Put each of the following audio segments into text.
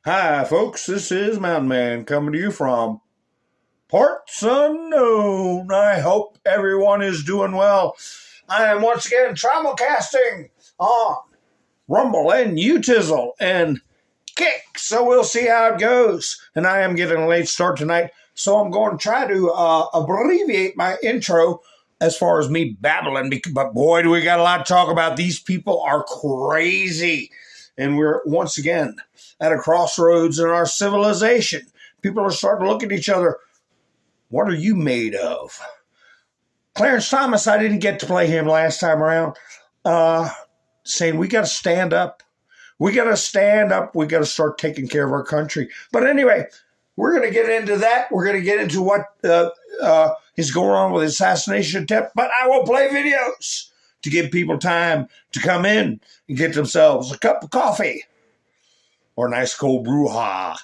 Hi, folks. This is Mountain Man coming to you from parts unknown. I hope everyone is doing well. I am once again casting on Rumble and Utizzle and Kick, so we'll see how it goes. And I am getting a late start tonight, so I'm going to try to abbreviate my intro as far as me babbling. But boy, do we got a lot to talk about. These people are crazy. And we're once again at a crossroads in our civilization. People are starting to look at each other. What are you made of? Clarence Thomas, I didn't get to play him last time around, saying we got to stand up. We got to stand up. We got to start taking care of our country. But anyway, we're going to get into that. We're going to get into what is going on with the assassination attempt. But I will play videos to give people time to come in and get themselves a cup of coffee or a nice cold brouhaha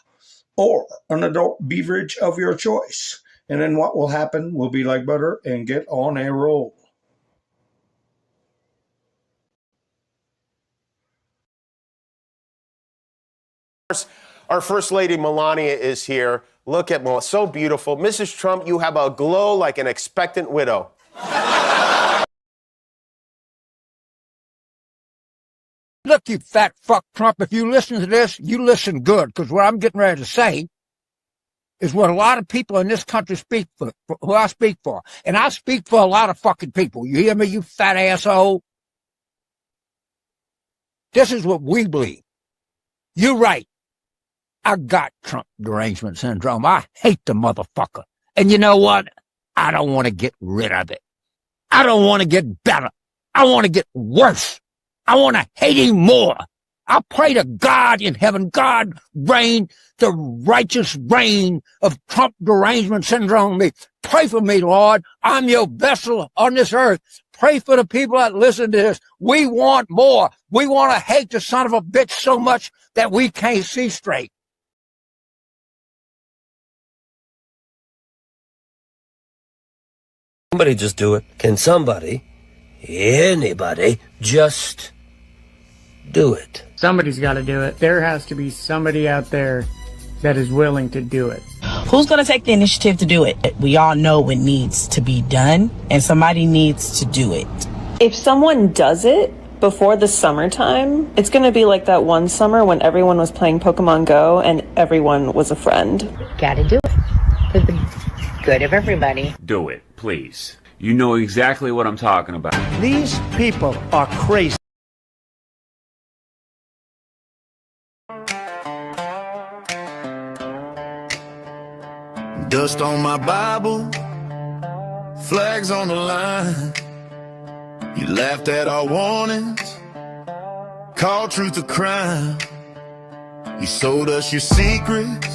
or an adult beverage of your choice. And then what will happen will be like butter and get on a roll. Our First Lady Melania is here. Look at Melania, so beautiful. Mrs. Trump, you have a glow like an expectant widow. Look, you fat fuck Trump, if you listen to this, you listen good, because what I'm getting ready to say is what a lot of people in this country speak for, who I speak for. And I speak for a lot of fucking people. You hear me, you fat asshole? This is what we believe. You're right. I got Trump derangement syndrome. I hate the motherfucker. And you know what? I don't want to get rid of it. I don't want to get better. I want to get worse. I want to hate him more. I pray to God in heaven, God reign the righteous reign of Trump derangement syndrome. Pray for me, Lord. I'm your vessel on this earth. Pray for the people that listen to this. We want more. We want to hate the son of a bitch so much that we can't see straight. Somebody just do it. Can somebody, anybody, just do it? Somebody's got to do it. There has to be somebody out there that is willing to do it. Who's going to take the initiative to do it? We all know what needs to be done, and somebody needs to do it. If someone does it before the summertime, it's going to be like that one summer when everyone was playing Pokemon Go and everyone was a friend. Gotta do it for the good of everybody. Do it, please. You know exactly what I'm talking about. These people are crazy. Dust on my Bible, flags on the line. You laughed at our warnings, called truth a crime. You sold us your secrets,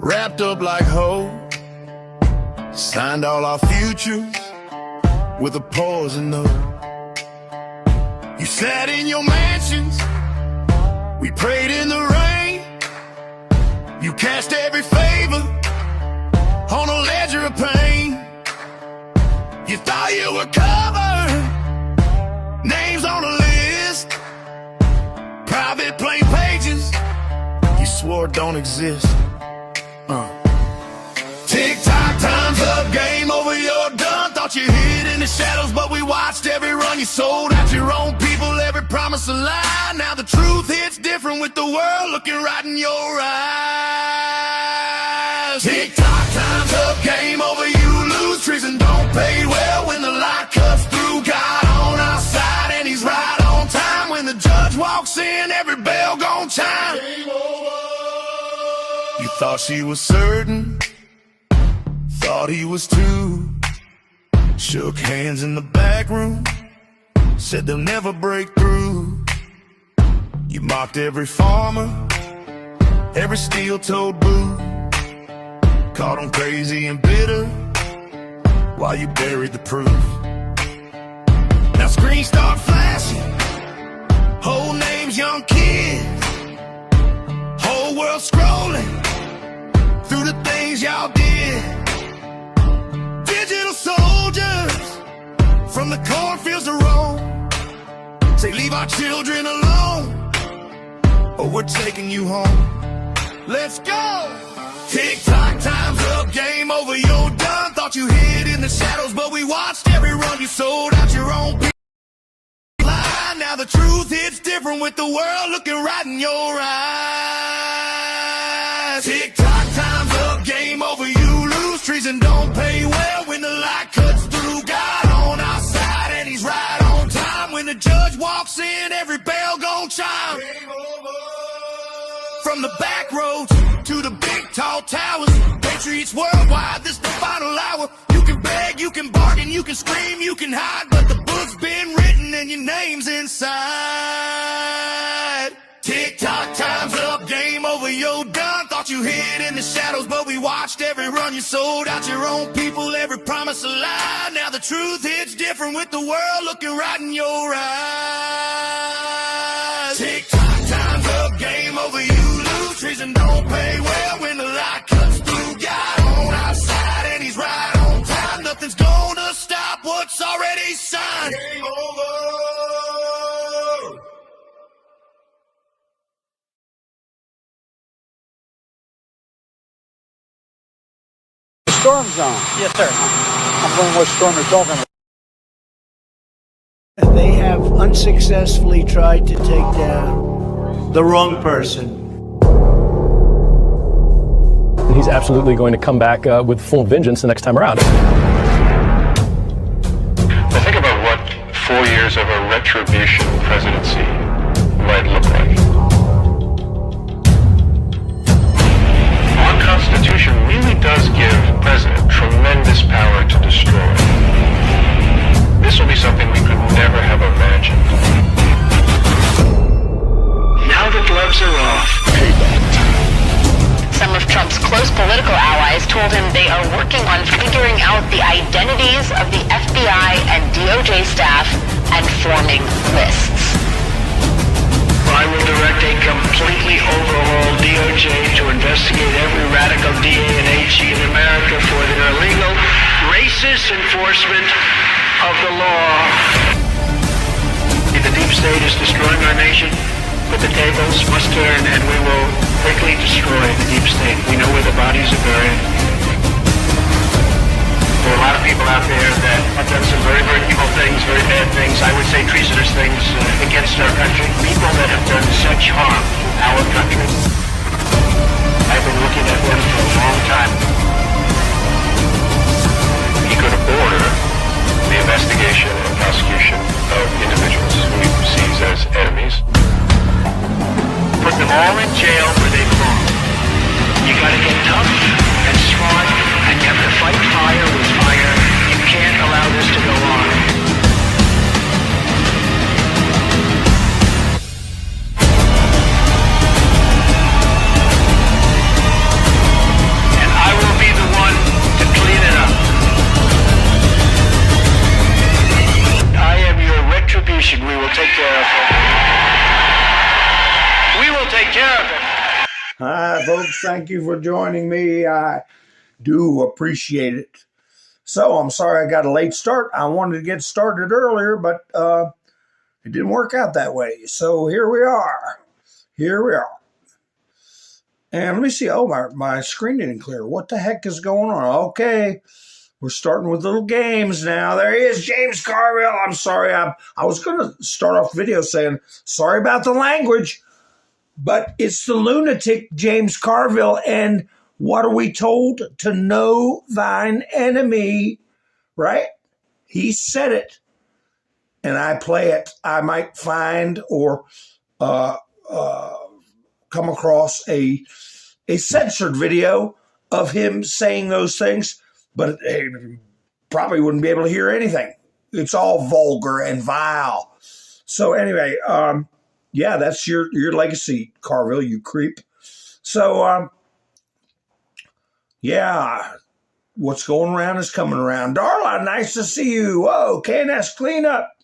wrapped up like hope. Signed all our futures with a poison note. You sat in your mansions, we prayed in the rain. You cast every favor on a ledger of pain. You thought you were covered, names on a list, private plain pages you swore don't exist. Tick-tock, time's up, game over, you're done. Thought you hid in the shadows, but we watched every run. You sold out your own people, every promise a lie. Now the truth hits different with the world looking right in your eyes. Tick-tock, time's up, game over, you lose. Treason don't pay well when the light cuts through. God on our side and he's right on time. When the judge walks in, every bell gon' chime. Game over. You thought she was certain, thought he was too. Shook hands in the back room, said they'll never break through. You mocked every farmer, every steel-toed boo. Called him crazy and bitter while you buried the proof. Now screens start flashing, whole names, young kids, whole world scrolling through the things y'all did. Digital soldiers from the cornfields to Rome say leave our children alone. or we're taking you home. Let's go! Tick-tock, time's up, game over, you're done. Thought you hid in the shadows, but we watched every run. You sold out your own line. Now the truth hits different with the world looking right in your eyes. Tick-tock, time's up, game over, you lose. Treason don't pay well when the light cuts through. God on our side and he's right on time. When the judge walks in, every bell gon' chime. Game over. From the back roads to the big tall towers, Patriots worldwide, this the final hour. You can beg, you can bargain, you can scream, you can hide, but the book's been written and your name's inside. Tick-tock, time's up, game over, you're done. Thought you hid in the shadows, but we watched every run. You sold out your own people, every promise a lie. Now the truth hits different with the world looking right in your eyes. Tick-tock, time's up, game over, you lose. Treason don't pay well when the light cuts through. God on our side and he's right on time. Nothing's gonna stop what's already signed. Game over. Storm zone. Yes, sir. I'm wondering what storm you're talking about. They have unsuccessfully tried to take down the wrong person. He's absolutely going to come back with full vengeance the next time around. Now think about what 4 years of a retribution presidency might look like. Our Constitution really does give the president tremendous power to destroy. This will be something we could never have imagined. Now the gloves are off. Payback time. Some of Trump's close political allies told him they are working on figuring out the identities of the FBI and DOJ staff and forming lists. I will direct a completely overhauled DOJ to investigate every radical DA and HE in America for their illegal, racist enforcement of the law. The deep state is destroying our nation, but the tables must turn and we will quickly destroy the deep state. We know where the bodies are buried. There are a lot of people out there that have done some very, very evil things, very bad things, I would say treasonous things against our country. People that have done such harm to our country. I've been looking at them for a long time. He could order the investigation and prosecution of individuals who he perceives as enemies. Put them all in jail where they belong. You gotta get tough and smart, and you have to fight fire with fire. You can't allow this to go on. And I will be the one to clean it up. I am your retribution. We will take care of it. We will take care of it. Hi, folks. Thank you for joining me. I do appreciate it. So I'm sorry I got a late start. I wanted to get started earlier, but it didn't work out that way. So here we are. And let me see. Oh, my screen didn't clear. What the heck is going on? Okay. We're starting with little games now. There he is, James Carville. I'm sorry. I was going to start off the video saying, sorry about the language. But it's the lunatic James Carville, and what are we told? To know thine enemy, right? He said it, and I play it. I might find or come across a censored video of him saying those things, but probably wouldn't be able to hear anything. It's all vulgar and vile. So anyway, yeah, that's your legacy, Carville, you creep. So, yeah, what's going around is coming around. Darla, nice to see you. Whoa, KNS cleanup.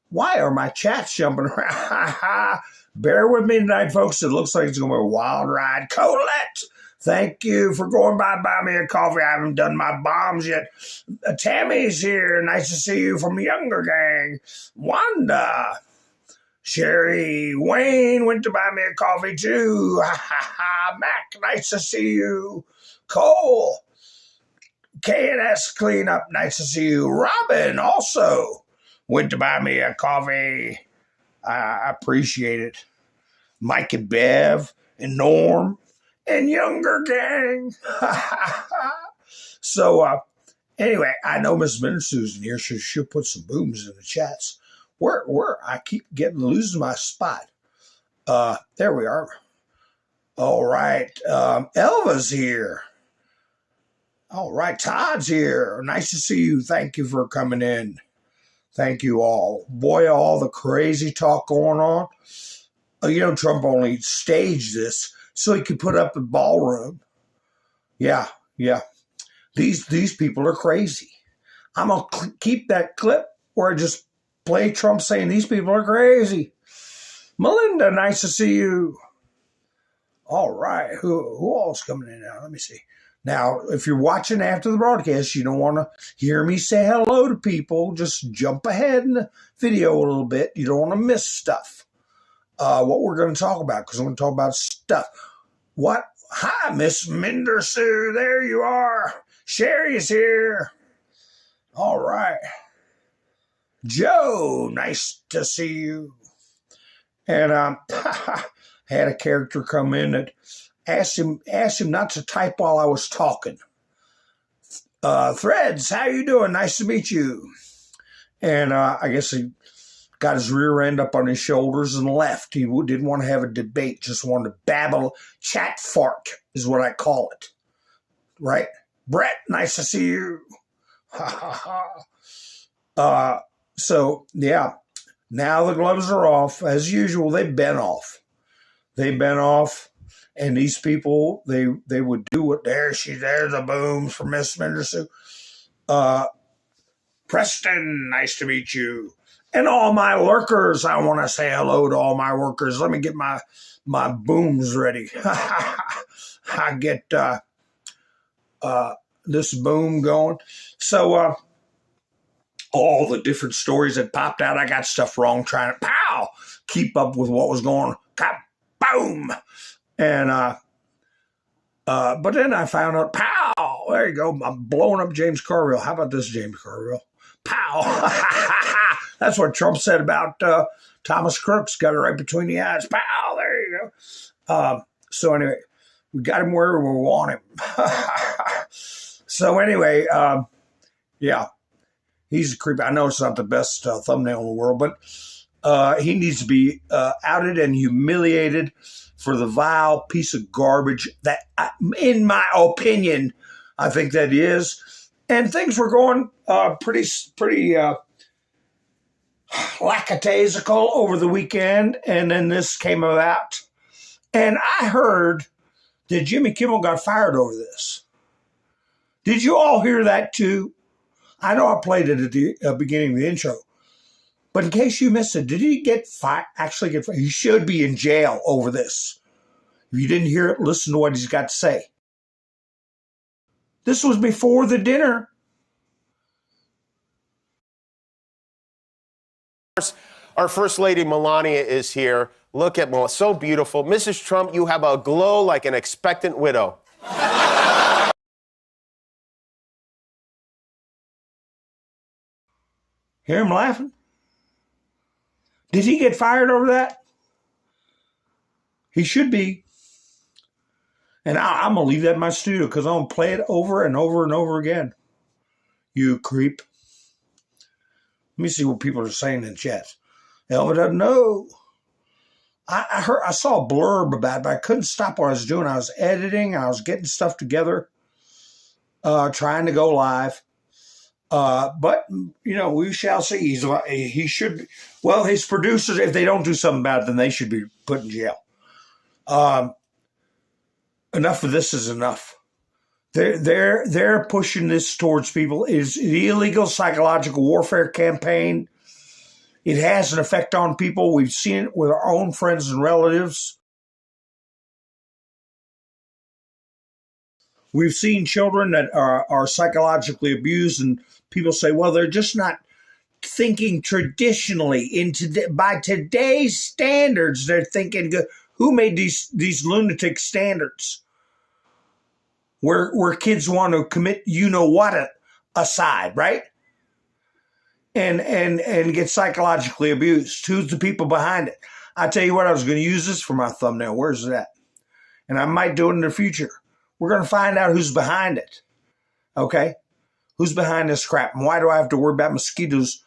Why are my chats jumping around? Bear with me tonight, folks. It looks like it's going to be a wild ride. Colette, thank you for going by me a coffee. I haven't done my bombs yet. Tammy's here. Nice to see you from the younger gang. Wanda. Sherry Wayne went to buy me a coffee too. Ha ha ha. Mac, nice to see you. Cole, K&S Cleanup, nice to see you. Robin also went to buy me a coffee. I appreciate it. Mike and Bev and Norm and Younger Gang. So, anyway, I know Miss Minsu's in here, so she'll put some booms in the chats. Where I keep losing my spot. There we are. All right. Elva's here. All right. Todd's here. Nice to see you. Thank you for coming in. Thank you all. Boy, all the crazy talk going on. You know, Trump only staged this so he could put up a ballroom. Yeah. These people are crazy. I'm going to keep that clip where I just play Trump saying these people are crazy. Melinda, nice to see you. All right. Who else coming in now? Let me see. Now, if you're watching after the broadcast, you don't want to hear me say hello to people. Just jump ahead in the video a little bit. You don't want to miss stuff. What we're going to talk about, because we're going to talk about stuff. What? Hi, Miss Mindersu. There you are. Sherry's here. All right. Joe, nice to see you. And had a character come in that asked him not to type while I was talking. Threads, how you doing? Nice to meet you. And I guess he got his rear end up on his shoulders and left. He didn't want to have a debate, just wanted to babble. Chat fart is what I call it. Right? Brett, nice to see you. So, yeah, now the gloves are off. As usual, they've been off. And these people, they would do what, there's the booms from Miss Menderson. Preston, nice to meet you. And all my lurkers, I want to say hello to all my workers. Let me get my booms ready. I get this boom going. So, all the different stories that popped out. I got stuff wrong trying to keep up with what was going on. Boom. And but then I found out, there you go. I'm blowing up James Carville. How about this, James Carville? That's what Trump said about Thomas Crooks. Got it right between the eyes. There you go. So anyway, we got him where we want him. So anyway, yeah. He's a creep. I know it's not the best thumbnail in the world, but he needs to be outed and humiliated for the vile piece of garbage that, in my opinion, I think that is. And things were going pretty lackadaisical over the weekend, and then this came about. And I heard that Jimmy Kimmel got fired over this. Did you all hear that too? I know I played it at the beginning of the intro, but in case you missed it, did he get fired? Actually get fired? He should be in jail over this. If you didn't hear it, listen to what he's got to say. This was before the dinner. Our First Lady Melania is here. Look at Melania, so beautiful. Mrs. Trump, you have a glow like an expectant widow. Hear him laughing? Did he get fired over that? He should be. And I'm going to leave that in my studio because I'm going to play it over and over and over again. You creep. Let me see what people are saying in chat. Elva doesn't know. I saw a blurb about it, but I couldn't stop what I was doing. I was editing. I was getting stuff together, trying to go live. But, you know, we shall see. He should be. Well, his producers, if they don't do something about it, then they should be put in jail. Enough of this is enough. They're pushing this towards people. It's the illegal psychological warfare campaign. It has an effect on people. We've seen it with our own friends and relatives. We've seen children that are psychologically abused, and people say, well, they're just not thinking traditionally by today's standards. They're thinking, who made these lunatic standards where kids want to commit what aside, right? And get psychologically abused. Who's the people behind it? I tell you what, I was going to use this for my thumbnail. Where's that? And I might do it in the future. We're going to find out who's behind it. Okay? Who's behind this crap? And why do I have to worry about mosquitoes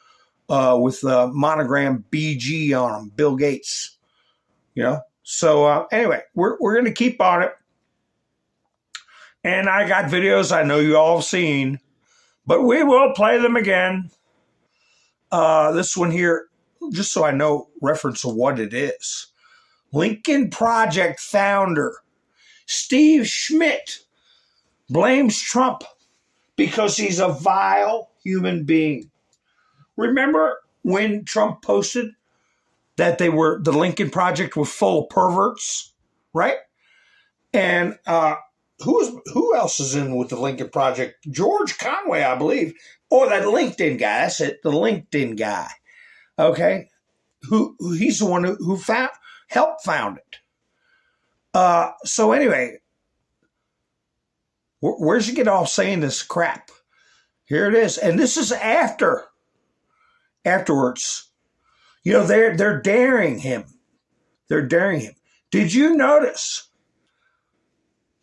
with monogram BG on them? Bill Gates. You know? So anyway, we're going to keep on it. And I got videos I know you all have seen, but we will play them again. This one here, just so I know reference of what it is. Lincoln Project founder Steve Schmidt blames Trump because he's a vile human being. Remember when Trump posted that the Lincoln Project was full of perverts, right? And who else is in with the Lincoln Project? George Conway, I believe. Or that LinkedIn guy. That's it, the LinkedIn guy. Okay? He's the one who helped found it. So anyway, where's he get off saying this crap? Here it is. And this is afterwards. You know, they're daring him. They're daring him. Did you notice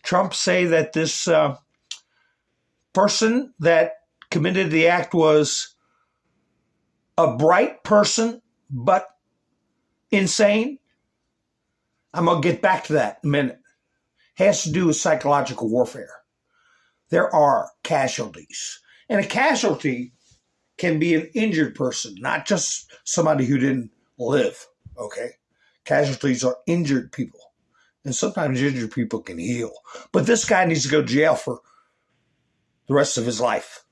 Trump say that this person that committed the act was a bright person, but insane? I'm going to get back to that in a minute. Has to do with psychological warfare. There are casualties. And a casualty can be an injured person, not just somebody who didn't live, okay? Casualties are injured people. And sometimes injured people can heal. But this guy needs to go to jail for the rest of his life.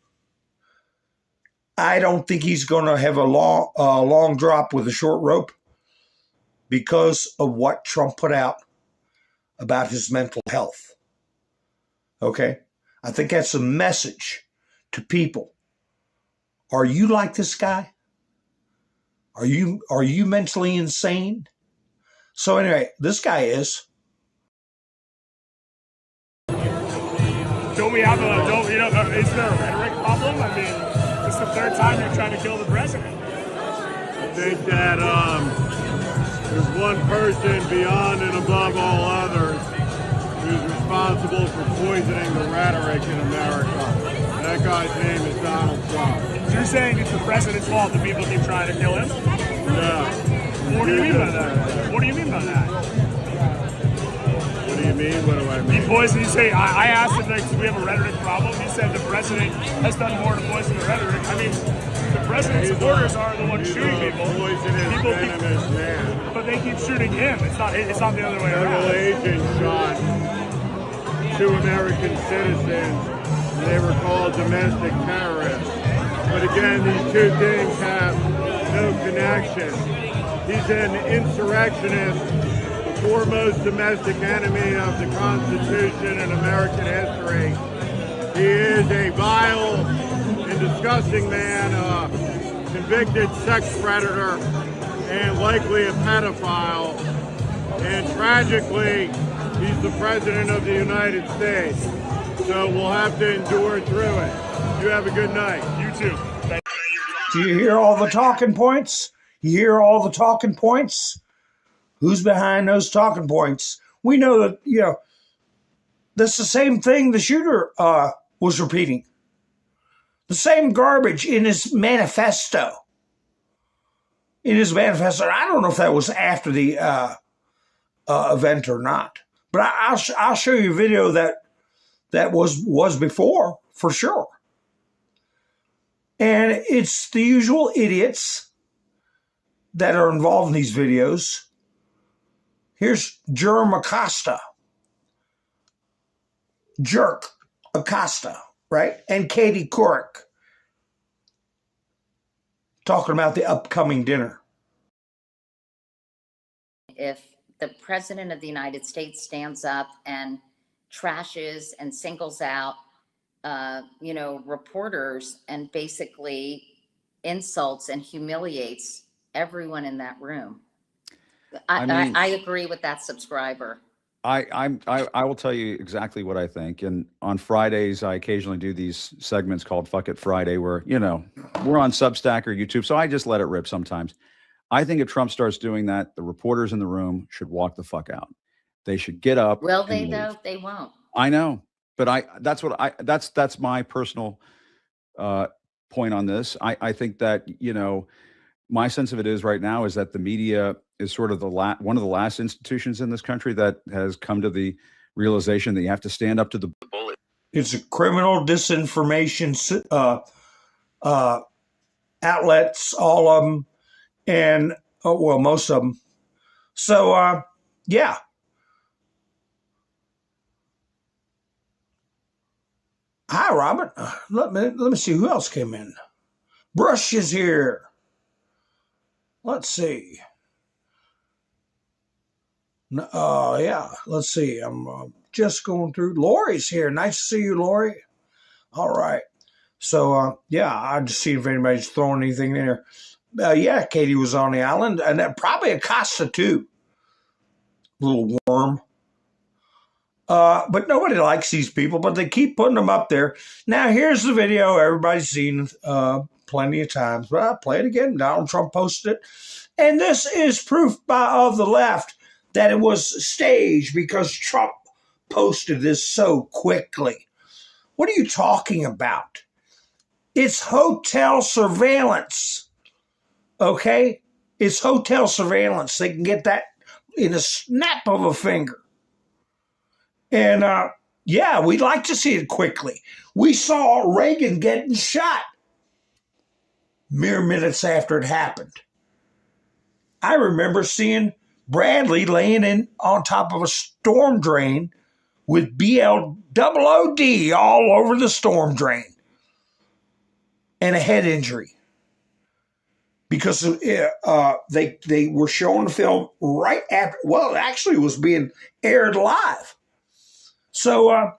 I don't think he's going to have a long drop with a short rope because of what Trump put out about his mental health. Okay? I think that's a message to people. Are you like this guy? Are you mentally insane? So anyway, this guy is. Don't we have is there a rhetoric problem? I mean, it's the third time you're trying to kill the president. I think that there's one person beyond and above all others who's responsible for poisoning the rhetoric in America. That guy's name is Donald Trump. So you're saying it's the president's fault that people keep trying to kill him? No. What do you mean by that? What do you mean by that? What do you mean? What do I mean? He poisoned. You say I asked him, like, do we have a rhetoric problem? He said the president has done more to poison the rhetoric. I mean, the president's supporters are the ones shooting people. People keep, but they keep shooting him. It's not the other way around. Federal agents shot 2 American citizens. They were called domestic terrorists. But again, these two things have no connection. He's an insurrectionist, the foremost domestic enemy of the Constitution and American history. He is a vile and disgusting man, a convicted sex predator, and likely a pedophile. And tragically, he's the President of the United States. So we'll have to endure through it. You have a good night. You too. Do you hear all the talking points? You hear all the talking points? Who's behind those talking points? We know that, that's the same thing the shooter was repeating. The same garbage in his manifesto. I don't know if that was after the event or not. But I'll show you a video that was before, for sure. And it's the usual idiots that are involved in these videos. Here's Jerk Acosta, right? And Katie Couric talking about the upcoming dinner. If the President of the United States stands up and trashes and singles out, reporters and basically insults and humiliates everyone in that room. I mean- I agree with that subscriber. I will tell you exactly what I think. And on Fridays, I occasionally do these segments called Fuck It Friday, where, you know, we're on Substack or YouTube. So I just let it rip sometimes. I think if Trump starts doing that, the reporters in the room should walk the fuck out. They should get up. Will they and though? leave. They won't. I know, but that's my personal point on this. I think that, you know, my sense of it is right now is that the media is sort of one of the last institutions in this country that has come to the realization that you have to stand up to the bullet. It's a criminal disinformation outlets, all of them, and well, most of them. So yeah. Hi, Robert. Let me see who else came in. Brush is here. Let's see. Yeah, let's see. I'm just going through. Lori's here. Nice to see you, Lori. All right. So, yeah, I just see if anybody's throwing anything in there. Yeah, Katie was on the island, and probably Acosta, too. Little worm. But nobody likes these people, but they keep putting them up there. Now, here's the video everybody's seen plenty of times, but I'll play it again. Donald Trump posted it. And this is proof of the left that it was staged because Trump posted this so quickly. What are you talking about? It's hotel surveillance, okay? It's hotel surveillance. They can get that in a snap of a finger. And, yeah, we'd like to see it quickly. We saw Reagan getting shot mere minutes after it happened. I remember seeing Bradley laying on top of a storm drain with BLOOD all over the storm drain and a head injury because they were showing the film right after. Well, it actually was being aired live. So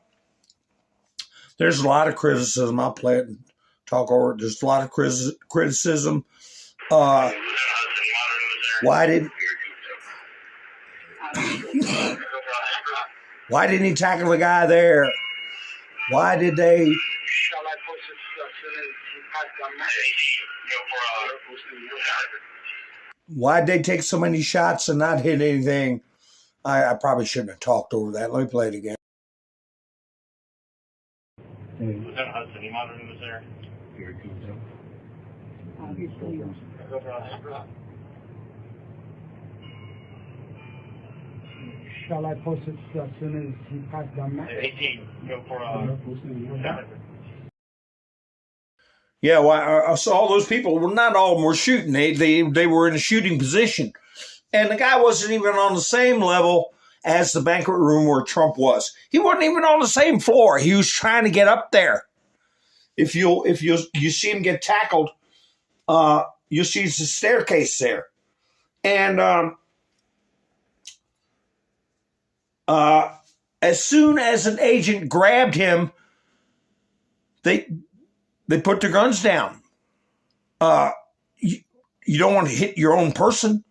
there's a lot of criticism. I'll play it and talk over it. There's a lot of criticism. Why didn't he tackle the guy there? Why did they? Why'd they take so many shots and not hit anything? I probably shouldn't have talked over that. Let me play it again. Lieutenant Hudson, you monitoring this there? Shall I post it as soon as he passed down that? 18, go for Yeah, well, so all those people, well, not all of them were shooting. They were in a shooting position. And the guy wasn't even on the same level as the banquet room where Trump was. He wasn't even on the same floor. He was trying to get up there. If you see him get tackled, you'll see the staircase there. And as soon as an agent grabbed him, they put their guns down. You don't want to hit your own person.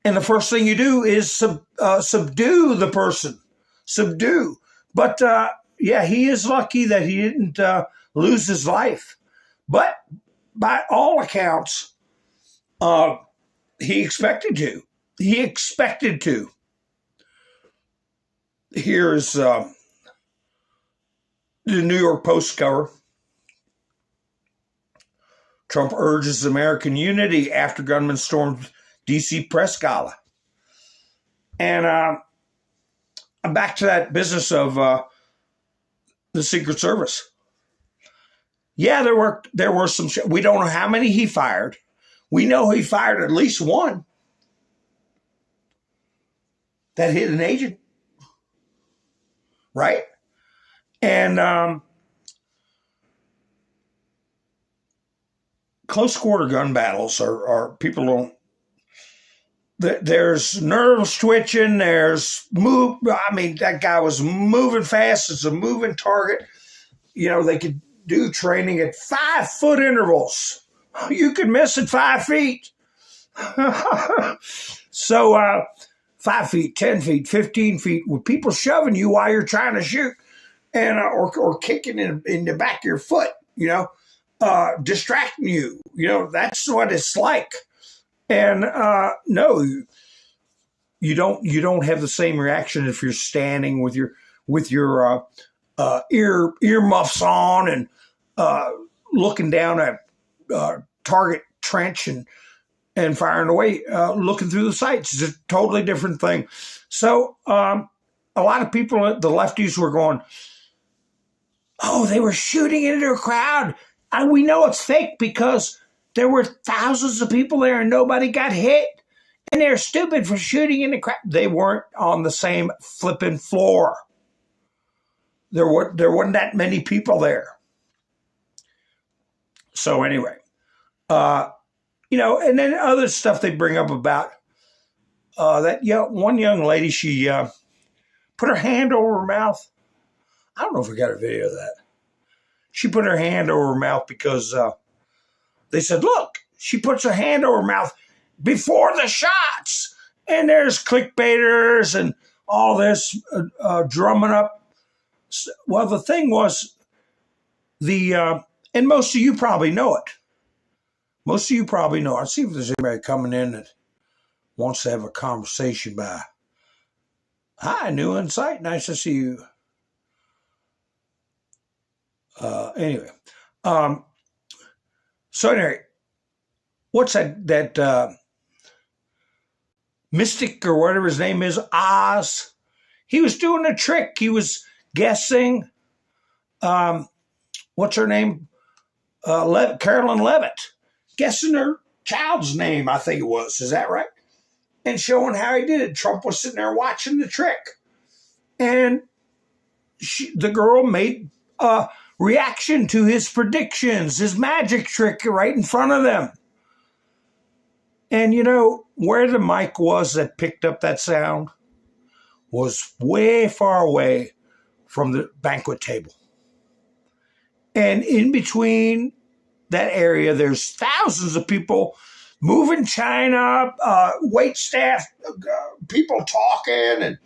And the first thing you do is subdue the person. Subdue. But, yeah, he is lucky that he didn't lose his life. But by all accounts, he expected to. He expected to. Here's the New York Post cover. Trump urges American unity after gunmen stormed D.C. press gala. And I'm back to that business of the Secret Service. Yeah, there were some. We don't know how many he fired. We know he fired at least one that hit an agent, right? And close quarter gun battles are people don't. There's nerves twitching. There's move. I mean, that guy was moving fast. It's a moving target. You know, they could do training at 5 foot intervals. You could miss at 5 feet. So 5 feet, 10 feet, 15 feet, with people shoving you while you're trying to shoot, and or kicking in the back of your foot, distracting you. That's what it's like. And no, you don't have the same reaction if you're standing with your earmuffs on and looking down a target trench and firing away, looking through the sights. It's a totally different thing. So a lot of people, the lefties, were going, oh, they were shooting into a crowd. And we know it's fake because there were thousands of people there and nobody got hit. And they're stupid for shooting in the crowd. They weren't on the same flipping floor. There wasn't that many people there. So anyway, and then other stuff they bring up about that one young lady, she put her hand over her mouth. I don't know if we got a video of that. She put her hand over her mouth because they said, look, she puts her hand over her mouth before the shots. And there's clickbaiters and all this drumming up. Well, the thing was, and most of you probably know it. Most of you probably know. I'll see if there's anybody coming in that wants to have a conversation by. Hi, New Insight. Nice to see you. Anyway. So anyway, what's that mystic or whatever his name is, Oz? He was doing a trick. He was guessing, what's her name? Carolyn Levitt. Guessing her child's name, I think it was. Is that right? And showing how he did it. Trump was sitting there watching the trick. And the girl made a reaction to his predictions, his magic trick right in front of them. And where the mic was that picked up that sound was way far away from the banquet table. And in between that area, there's thousands of people moving china, wait staff, people talking, and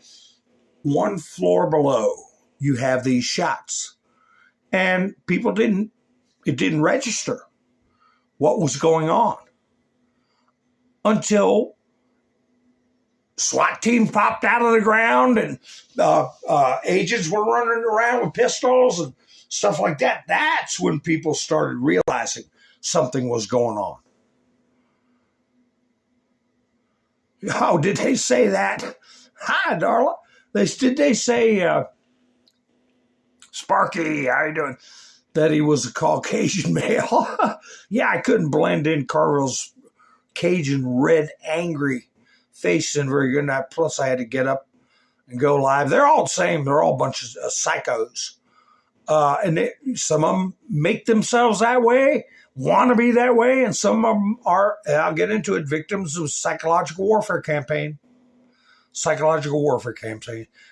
one floor below, you have these shots. And it didn't register what was going on until SWAT team popped out of the ground and agents were running around with pistols and stuff like that. That's when people started realizing something was going on. Oh, did they say that? Hi, Darla. Did they say, Sparky, how you doing? That he was a Caucasian male? Yeah, I couldn't blend in Carville's Cajun red, angry face in very good night. Plus, I had to get up and go live. They're all the same. They're all bunches of psychos. And some of them make themselves that way, want to be that way, and some of them are, I'll get into it, victims of psychological warfare campaign. Psychological warfare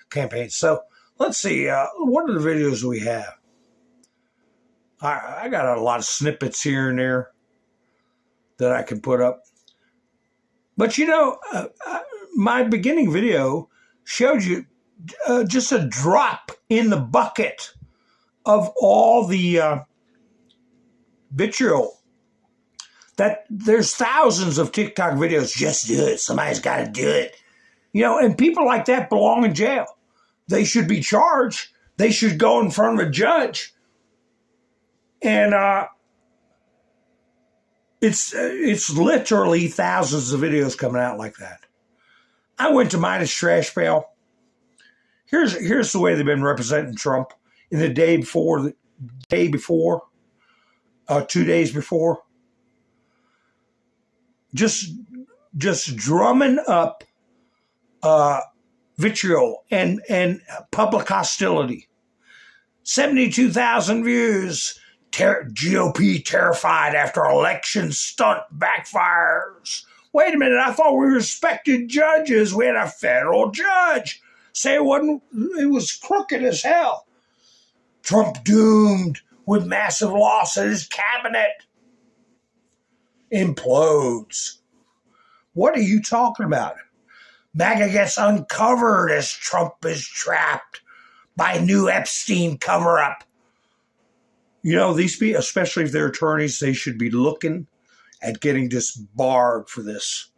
campaign. So let's see. What are the videos we have? I got a lot of snippets here and there that I can put up. But my beginning video showed you just a drop in the bucket of all the vitriol. That there's thousands of TikTok videos. Just do it. Somebody's got to do it. And people like that belong in jail. They should be charged. They should go in front of a judge. And it's literally thousands of videos coming out like that. I went to Midas Trash Pail. Here's the way they've been representing Trump in the day before, 2 days before. Just drumming up vitriol and public hostility. 72,000 views. GOP terrified after election stunt backfires. Wait a minute, I thought we respected judges. We had a federal judge say it was crooked as hell. Trump doomed with massive loss at his cabinet. implodes. What are you talking about? MAGA gets uncovered as Trump is trapped by new Epstein cover-up. You know, these people, especially if they're attorneys, they should be looking at getting disbarred for this.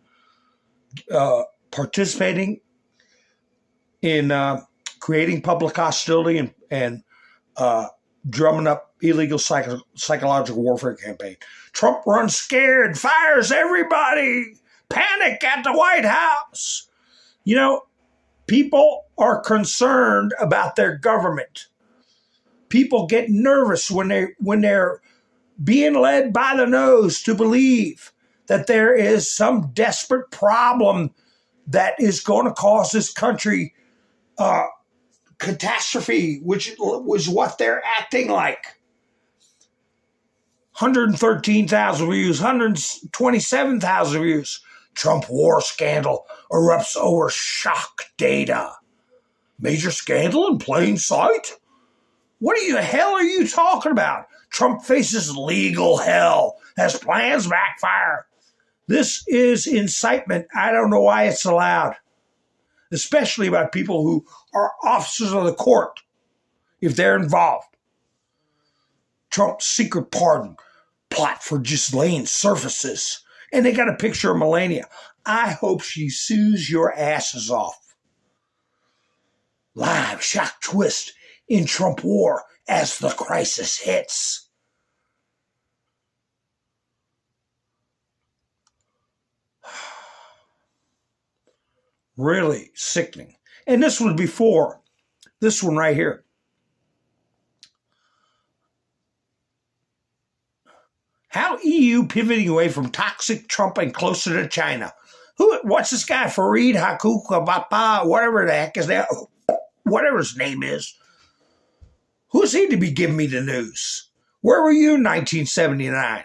Participating in creating public hostility and drumming up illegal psychological warfare campaign. Trump runs scared, fires everybody, panic at the White House. You know, people are concerned about their government. People get nervous when they're being led by the nose to believe that there is some desperate problem that is going to cause this country catastrophe, which was what they're acting like. 113,000 views, 127,000 views. Trump war scandal erupts over shock data. Major scandal in plain sight? What the hell are you talking about? Trump faces legal hell as plans backfire. This is incitement. I don't know why it's allowed, especially by people who are officers of the court, if they're involved. Trump's secret pardon plot for Ghislaine surfaces, and they got a picture of Melania. I hope she sues your asses off. Live shock twist in Trump war as the crisis hits. Really sickening. And this was before this one right here. How EU pivoting away from toxic Trump and closer to China. What's this guy, Fareed Hakukabapa, whatever the heck is that, whatever his name is. Who's he to be giving me the news? Where were you in 1979?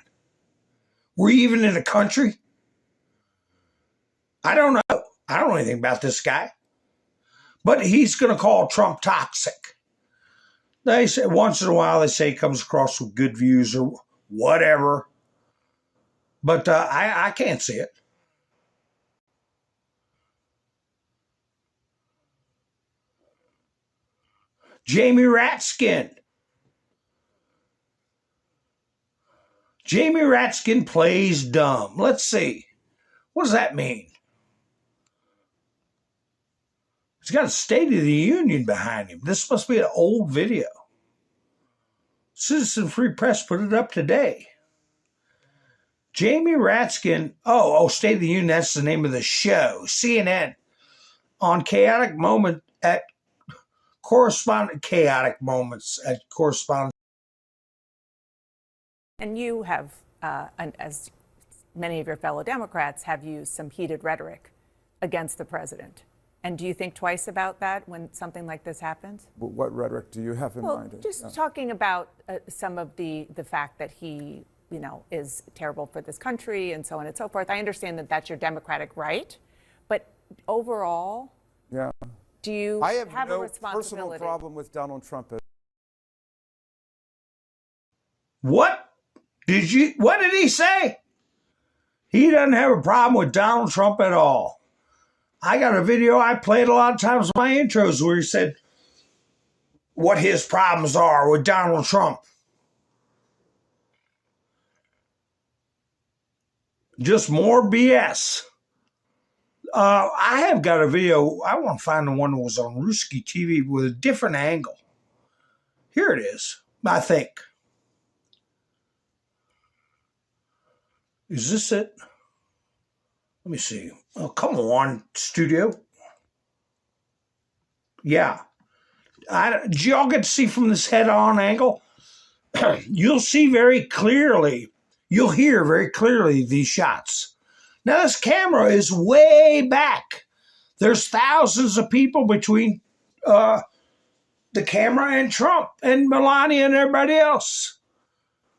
Were you even in the country? I don't know. I don't know anything about this guy. But he's going to call Trump toxic. They say once in a while they say he comes across with good views or whatever. But I can't see it. Jamie Ratskin. Jamie Ratskin plays dumb. Let's see. What does that mean? He's got a State of the Union behind him. This must be an old video. Citizen Free Press put it up today. Jamie Ratskin, State of the Union, that's the name of the show. CNN on chaotic moments at correspondent. And you have, as many of your fellow Democrats, have used some heated rhetoric against the president. And do you think twice about that when something like this happens? What rhetoric do you have in mind? Just talking about some of the fact that he, is terrible for this country and so on and so forth. I understand that that's your democratic right, but overall, do you I have a no responsibility? personal problem with Donald Trump. What did he say? He doesn't have a problem with Donald Trump at all. I got a video I played a lot of times in my intros where he said what his problems are with Donald Trump. Just more BS. I have got a video. I want to find the one that was on Ruski TV with a different angle. Here it is, I think. Is this it? Let me see. Oh, come on, studio. Yeah. Did y'all get to see from this head-on angle? You'll see very clearly. You'll hear very clearly these shots. Now, this camera is way back. There's thousands of people between the camera and Trump and Melania and everybody else.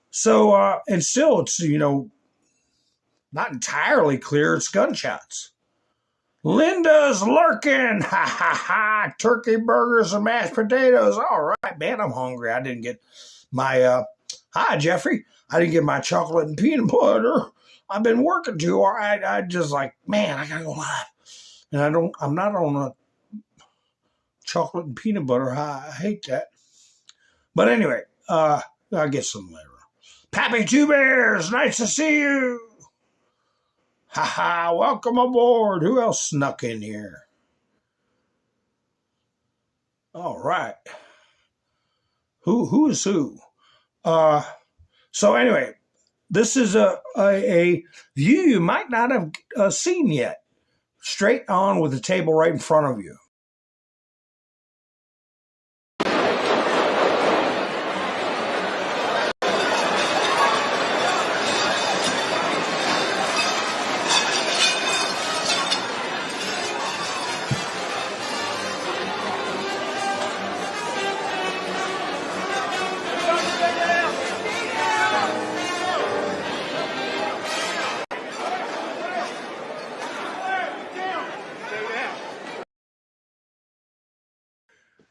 So, and still, it's, not entirely clear. It's gunshots. Linda's lurking. Ha, ha, ha. Turkey burgers and mashed potatoes. All right, man, I'm hungry. I didn't get my... Hi, Jeffrey. I didn't get my chocolate and peanut butter. I've been working too hard. I just like, man, I gotta go live. And I'm not on a chocolate and peanut butter high. I hate that. But anyway, I'll get some later. Pappy Two Bears, nice to see you. Ha, welcome aboard. Who else snuck in here? All right. Who is who? So anyway, this is a view you might not have seen yet. Straight on with the table right in front of you.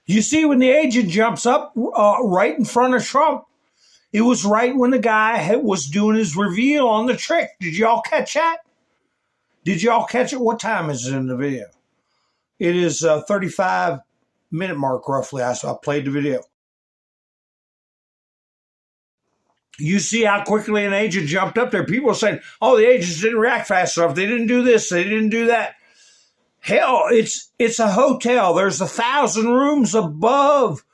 You see, when the agent jumps up right in front of Trump, it was right when the guy was doing his reveal on the trick. Did y'all catch that? Did y'all catch it? What time is it in the video? It is 35-minute mark, roughly. I played the video. You see how quickly an agent jumped up there. People are saying, oh, the agents didn't react fast enough. They didn't do this. They didn't do that. Hell, it's a hotel. There's 1,000 rooms above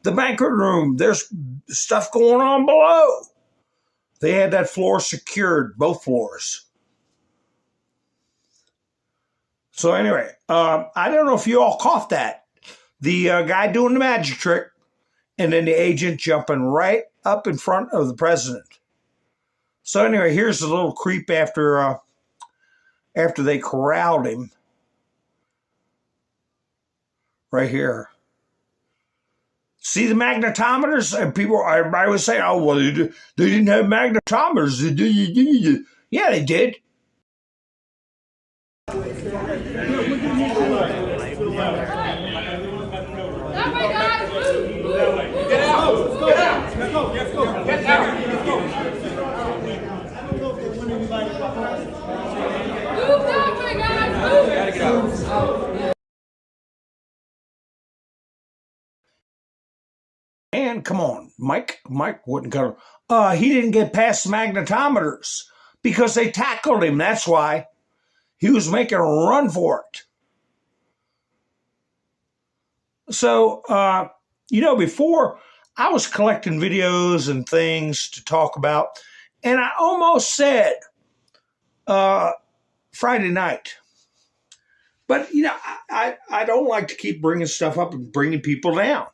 the banquet room. There's stuff going on below. They had that floor secured, both floors. So anyway, I don't know if you all caught that. The guy doing the magic trick, and then the agent jumping right up in front of the president. So anyway, here's a little creep after they corralled him. Right here. See the magnetometers? And everybody was saying, oh, well, they didn't have magnetometers. Yeah, they did. And come on, Mike wouldn't cut him. He didn't get past the magnetometers because they tackled him. That's why he was making a run for it. So, before I was collecting videos and things to talk about, and I almost said Friday night. But, I don't like to keep bringing stuff up and bringing people down.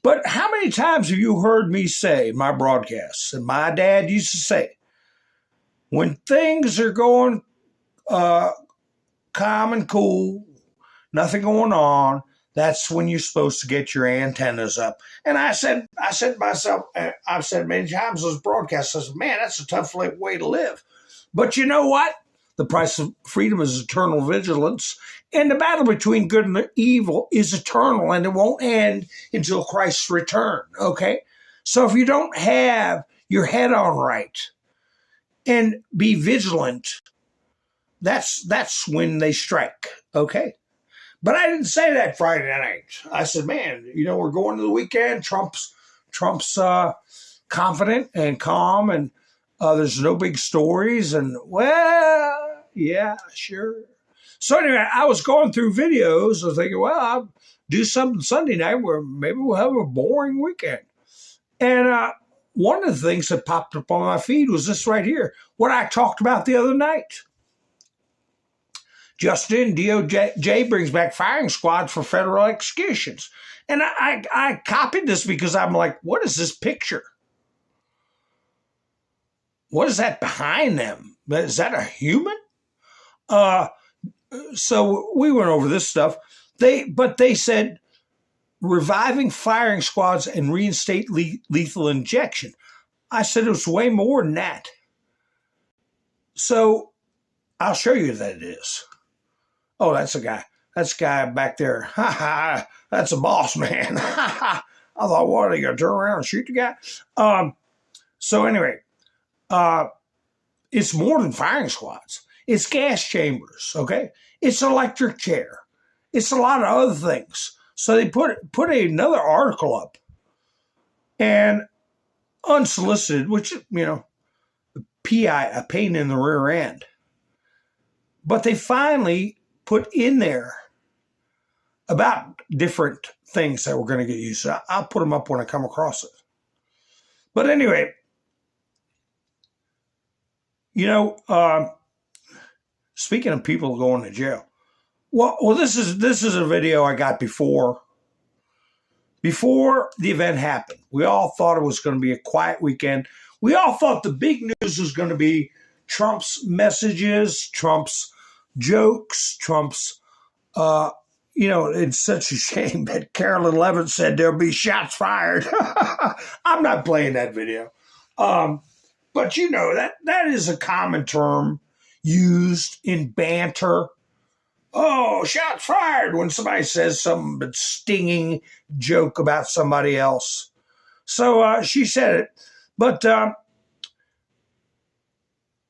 But how many times have you heard me say in my broadcasts, and my dad used to say, when things are going calm and cool, nothing going on, that's when you're supposed to get your antennas up. And I said to myself, I've said many times those broadcasts, I said, man, that's a tough way to live. But you know what? The price of freedom is eternal vigilance. And the battle between good and evil is eternal, and it won't end until Christ's return, okay? So if you don't have your head on right and be vigilant, that's when they strike, okay? But I didn't say that Friday night. I said, man, we're going to the weekend. Trump's confident and calm, and there's no big stories. And, well, yeah, sure. So anyway, I was going through videos. I was thinking, well, I'll do something Sunday night where maybe we'll have a boring weekend. And one of the things that popped up on my feed was this right here, what I talked about the other night. Just in, DOJ brings back firing squads for federal executions. And I copied this because I'm like, what is this picture? What is that behind them? Is that a human? So we went over this stuff. But they said reviving firing squads and reinstate lethal injection. I said it was way more than that. So I'll show you that it is. Oh, that's a guy. That's a guy back there. Ha ha. That's a boss man. Ha ha. I thought, what, are you going to turn around and shoot the guy? So anyway, it's more than firing squads. It's gas chambers, okay? It's electric chair. It's a lot of other things. So they put another article up, and unsolicited, which, you know, PI, a pain in the rear end. But they finally put in there about different things that were going to get used. So I'll put them up when I come across it. But anyway, you know, speaking of people going to jail, well, this is a video I got before the event happened. We all thought it was going to be a quiet weekend. We all thought the big news was going to be Trump's messages, Trump's jokes, Trump's, you know, it's such a shame that Carolyn Levitt said there'll be shots fired. I'm not playing that video. But you know, that is a common term used in banter. Oh, shots fired when somebody says some stinging joke about somebody else. So she said it. But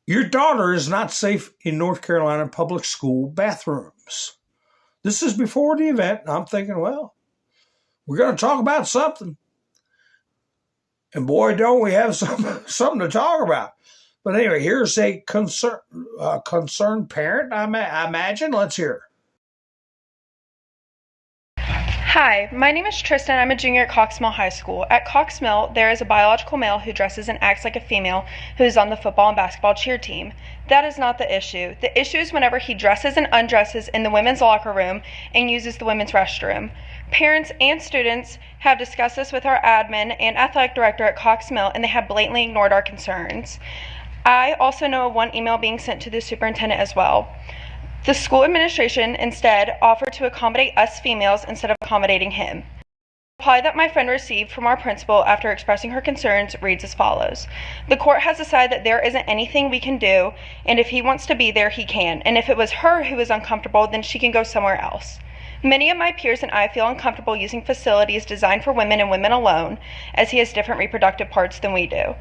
your daughter is not safe in North Carolina public school bathrooms. This is before the event. And I'm thinking, well, we're going to talk about something. And boy, don't we have something to talk about. But anyway, here's a concerned parent, I imagine. Let's hear it. Hi, my name is Tristan. I'm a junior at Cox Mill High School. At Cox Mill, there is a biological male who dresses and acts like a female who is on the football and basketball cheer team. That is not the issue. The issue is whenever he dresses and undresses in the women's locker room and uses the women's restroom. Parents and students have discussed this with our admin and athletic director at Cox Mill, and they have blatantly ignored our concerns. I also know of one email being sent to the superintendent as well. The school administration instead offered to accommodate us females instead of accommodating him. The reply that my friend received from our principal after expressing her concerns reads as follows. The court has decided that there isn't anything we can do, and if he wants to be there, he can. And if it was her who was uncomfortable, then she can go somewhere else. Many of my peers and I feel uncomfortable using facilities designed for women and women alone, as he has different reproductive parts than we do.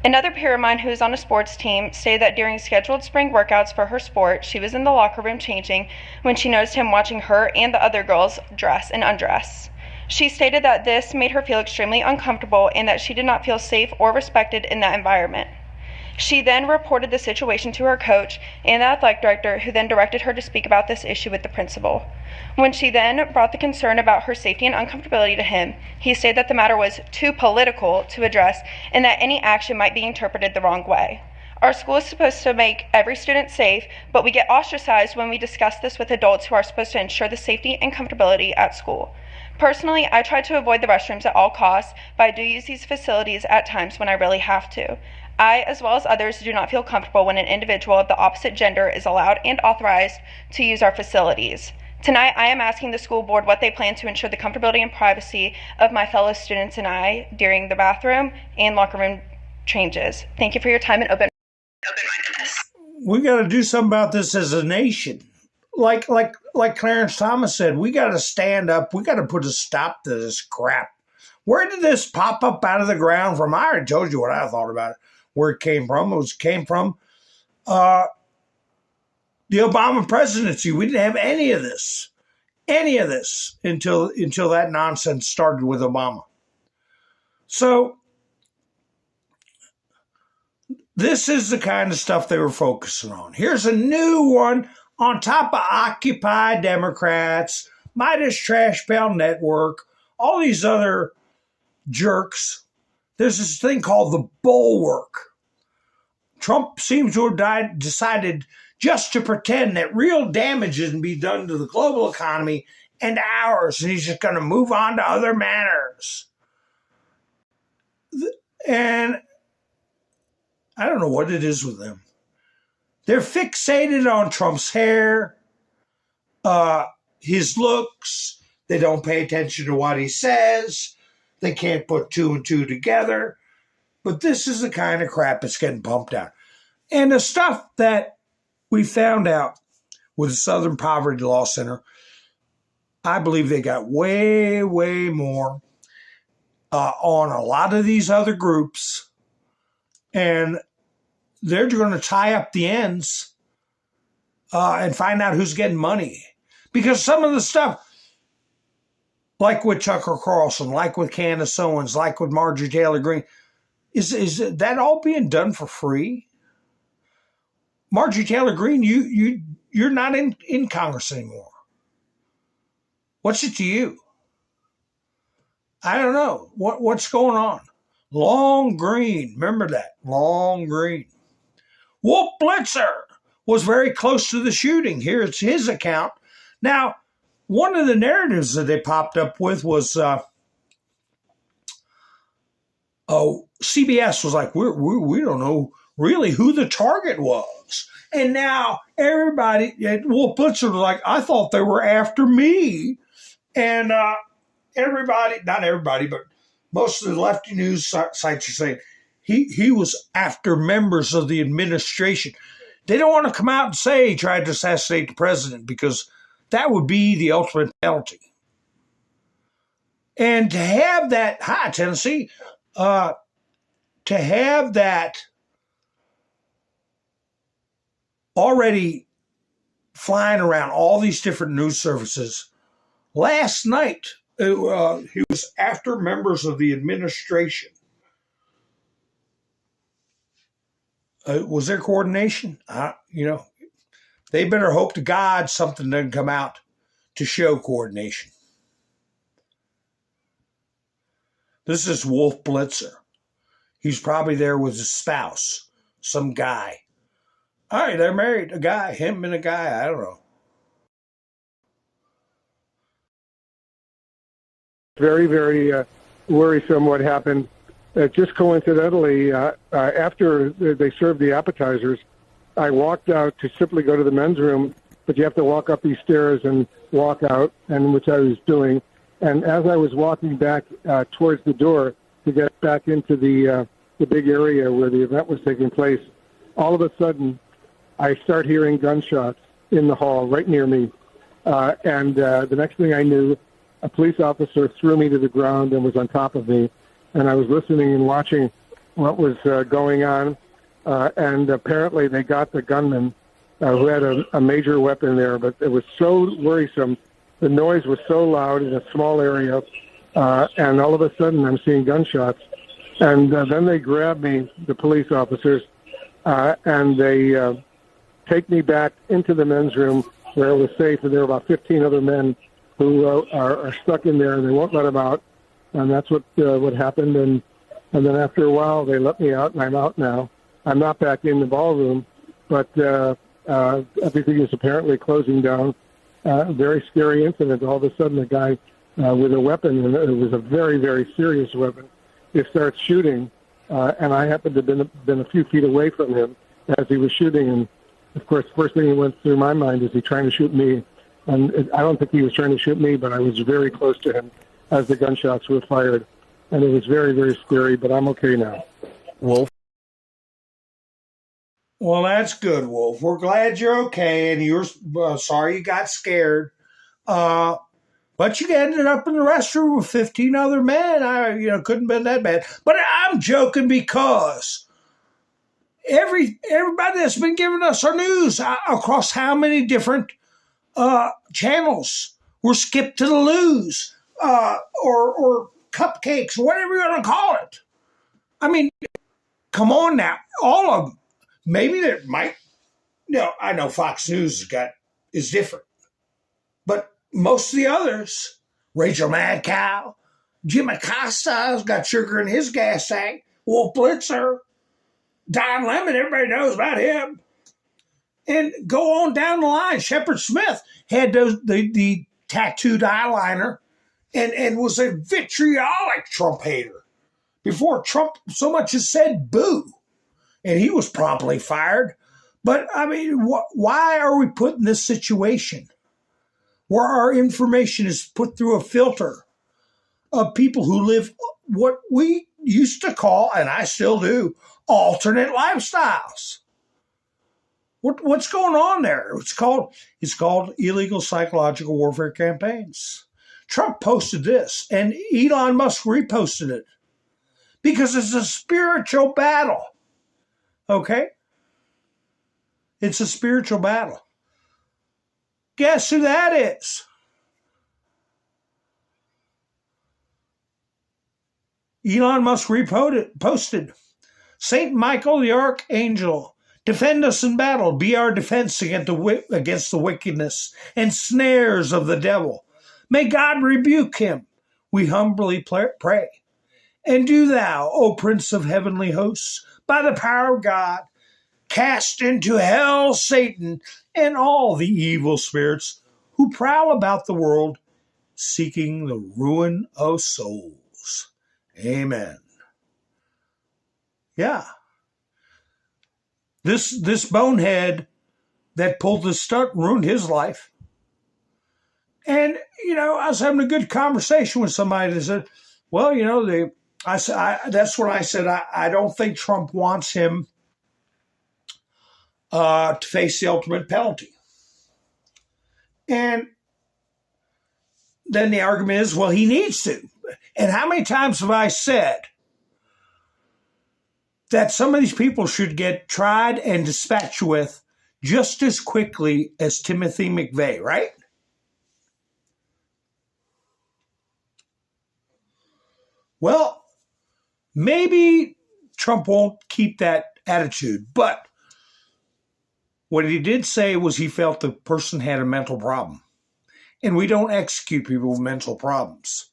Another peer of mine who is on a sports team stated that during scheduled spring workouts for her sport, she was in the locker room changing when she noticed him watching her and the other girls dress and undress. She stated that this made her feel extremely uncomfortable and that she did not feel safe or respected in that environment. She then reported the situation to her coach and the athletic director, who then directed her to speak about this issue with the principal. When she then brought the concern about her safety and uncomfortability to him, he stated that the matter was too political to address and that any action might be interpreted the wrong way. Our school is supposed to make every student safe, but we get ostracized when we discuss this with adults who are supposed to ensure the safety and comfortability at school. Personally, I try to avoid the restrooms at all costs, but I do use these facilities at times when I really have to. I, as well as others, do not feel comfortable when an individual of the opposite gender is allowed and authorized to use our facilities. Tonight, I am asking the school board what they plan to ensure the comfortability and privacy of my fellow students and I during the bathroom and locker room changes. Thank you for your time and open-mindedness. We got to do something about this as a nation. Like Clarence Thomas said, we got to stand up. We got to put a stop to this crap. Where did this pop up out of the ground from? I already told you what I thought about it. Where it came from. It came from the Obama presidency. We didn't have any of this until that nonsense started with Obama. So this is the kind of stuff they were focusing on. Here's a new one on top of Occupy Democrats, Midas Trash Pail Network, all these other jerks. There's this thing called the Bulwark. Trump seems to have decided just to pretend that real damage isn't being done to the global economy and ours, and he's just going to move on to other matters. And I don't know what it is with them. They're fixated on Trump's hair, his looks. They don't pay attention to what he says. They can't put two and two together. But this is the kind of crap that's getting pumped out. And the stuff that we found out with the Southern Poverty Law Center, I believe they got way, way more on a lot of these other groups. And they're going to tie up the ends and find out who's getting money. Because some of the stuff, like with Tucker Carlson, like with Candace Owens, like with Marjorie Taylor Greene, is that all being done for free? Marjorie Taylor Greene, you're not in Congress anymore. What's it to you? I don't know. What's going on? Long Green, remember that, Long Green. Wolf Blitzer was very close to the shooting. Here's his account. Now, one of the narratives that they popped up with was, CBS was like, we don't know really who the target was. And now everybody, Wolf Blitzer was like, I thought they were after me. And everybody, not everybody, but most of the lefty news sites are saying he was after members of the administration. They don't want to come out and say he tried to assassinate the president because that would be the ultimate penalty. And to have that, hi, Tennessee, to have that already flying around all these different news services, last night, he was after members of the administration. Was there coordination? They better hope to God something doesn't come out to show coordination. This is Wolf Blitzer. He's probably there with his spouse, some guy. All right, they're married, a guy, him and a guy, I don't know. Very, very worrisome what happened. Just coincidentally, after they served the appetizers, I walked out to simply go to the men's room, but you have to walk up these stairs and walk out, and which I was doing. And as I was walking back towards the door to get back into the big area where the event was taking place, all of a sudden, I start hearing gunshots in the hall right near me. And the next thing I knew, a police officer threw me to the ground and was on top of me. And I was listening and watching what was going on. And apparently they got the gunman who had a major weapon there. But it was so worrisome. The noise was so loud in a small area. And all of a sudden I'm seeing gunshots. And then they grab me, the police officers, and they take me back into the men's room where it was safe. And there were about 15 other men who are stuck in there, and they won't let them out. And that's what happened. And then after a while, they let me out, and I'm out now. I'm not back in the ballroom, but everything is apparently closing down. Very scary incident. All of a sudden, a guy with a weapon, and it was a very, very serious weapon, he starts shooting, and I happened to have been a few feet away from him as he was shooting. And, of course, the first thing that went through my mind is he trying to shoot me. And I don't think he was trying to shoot me, but I was very close to him as the gunshots were fired. And it was very, very scary, but I'm okay now. Wolf? Well, that's good, Wolf. We're glad you're okay, and you're sorry you got scared. But you ended up in the restroom with 15 other men. Couldn't have been that bad. But I'm joking because everybody that's been giving us our news across how many different channels were skipped to the lose, or cupcakes, or whatever you want to call it. I mean, come on now. All of them. Maybe there might, I know Fox News is different. But most of the others, Rachel Madcow, Jim Acosta's got sugar in his gas tank, Wolf Blitzer, Don Lemon, everybody knows about him. And go on down the line. Shepard Smith had the tattooed eyeliner and was a vitriolic Trump hater before Trump so much as said boo. And he was promptly fired. But, I mean, why are we put in this situation where our information is put through a filter of people who live what we used to call, and I still do, alternate lifestyles? What's going on there? It's called illegal psychological warfare campaigns. Trump posted this, and Elon Musk reposted it because it's a spiritual battle. Okay? It's a spiritual battle. Guess who that is? Elon Musk posted, Saint Michael the Archangel, defend us in battle, be our defense against the wickedness and snares of the devil. May God rebuke him, we humbly pray. And do thou, O Prince of heavenly hosts, by the power of God, cast into hell Satan and all the evil spirits who prowl about the world, seeking the ruin of souls. Amen. Yeah. This bonehead that pulled this stunt ruined his life. And, I was having a good conversation with somebody that said, well, that's when I said, I don't think Trump wants him to face the ultimate penalty. And then the argument is, well, he needs to. And how many times have I said that some of these people should get tried and dispatched with just as quickly as Timothy McVeigh, right? Well, maybe Trump won't keep that attitude, but what he did say was he felt the person had a mental problem. And we don't execute people with mental problems.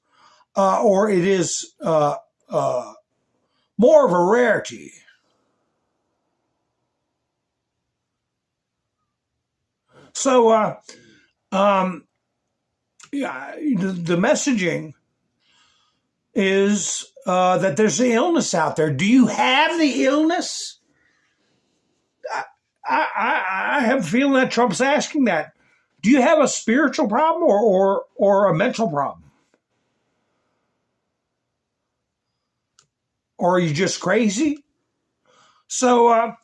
Or it is more of a rarity. So, the messaging is that there's an illness out there. Do you have the illness? I have a feeling that Trump's asking that. Do you have a spiritual problem or a mental problem? Or are you just crazy? So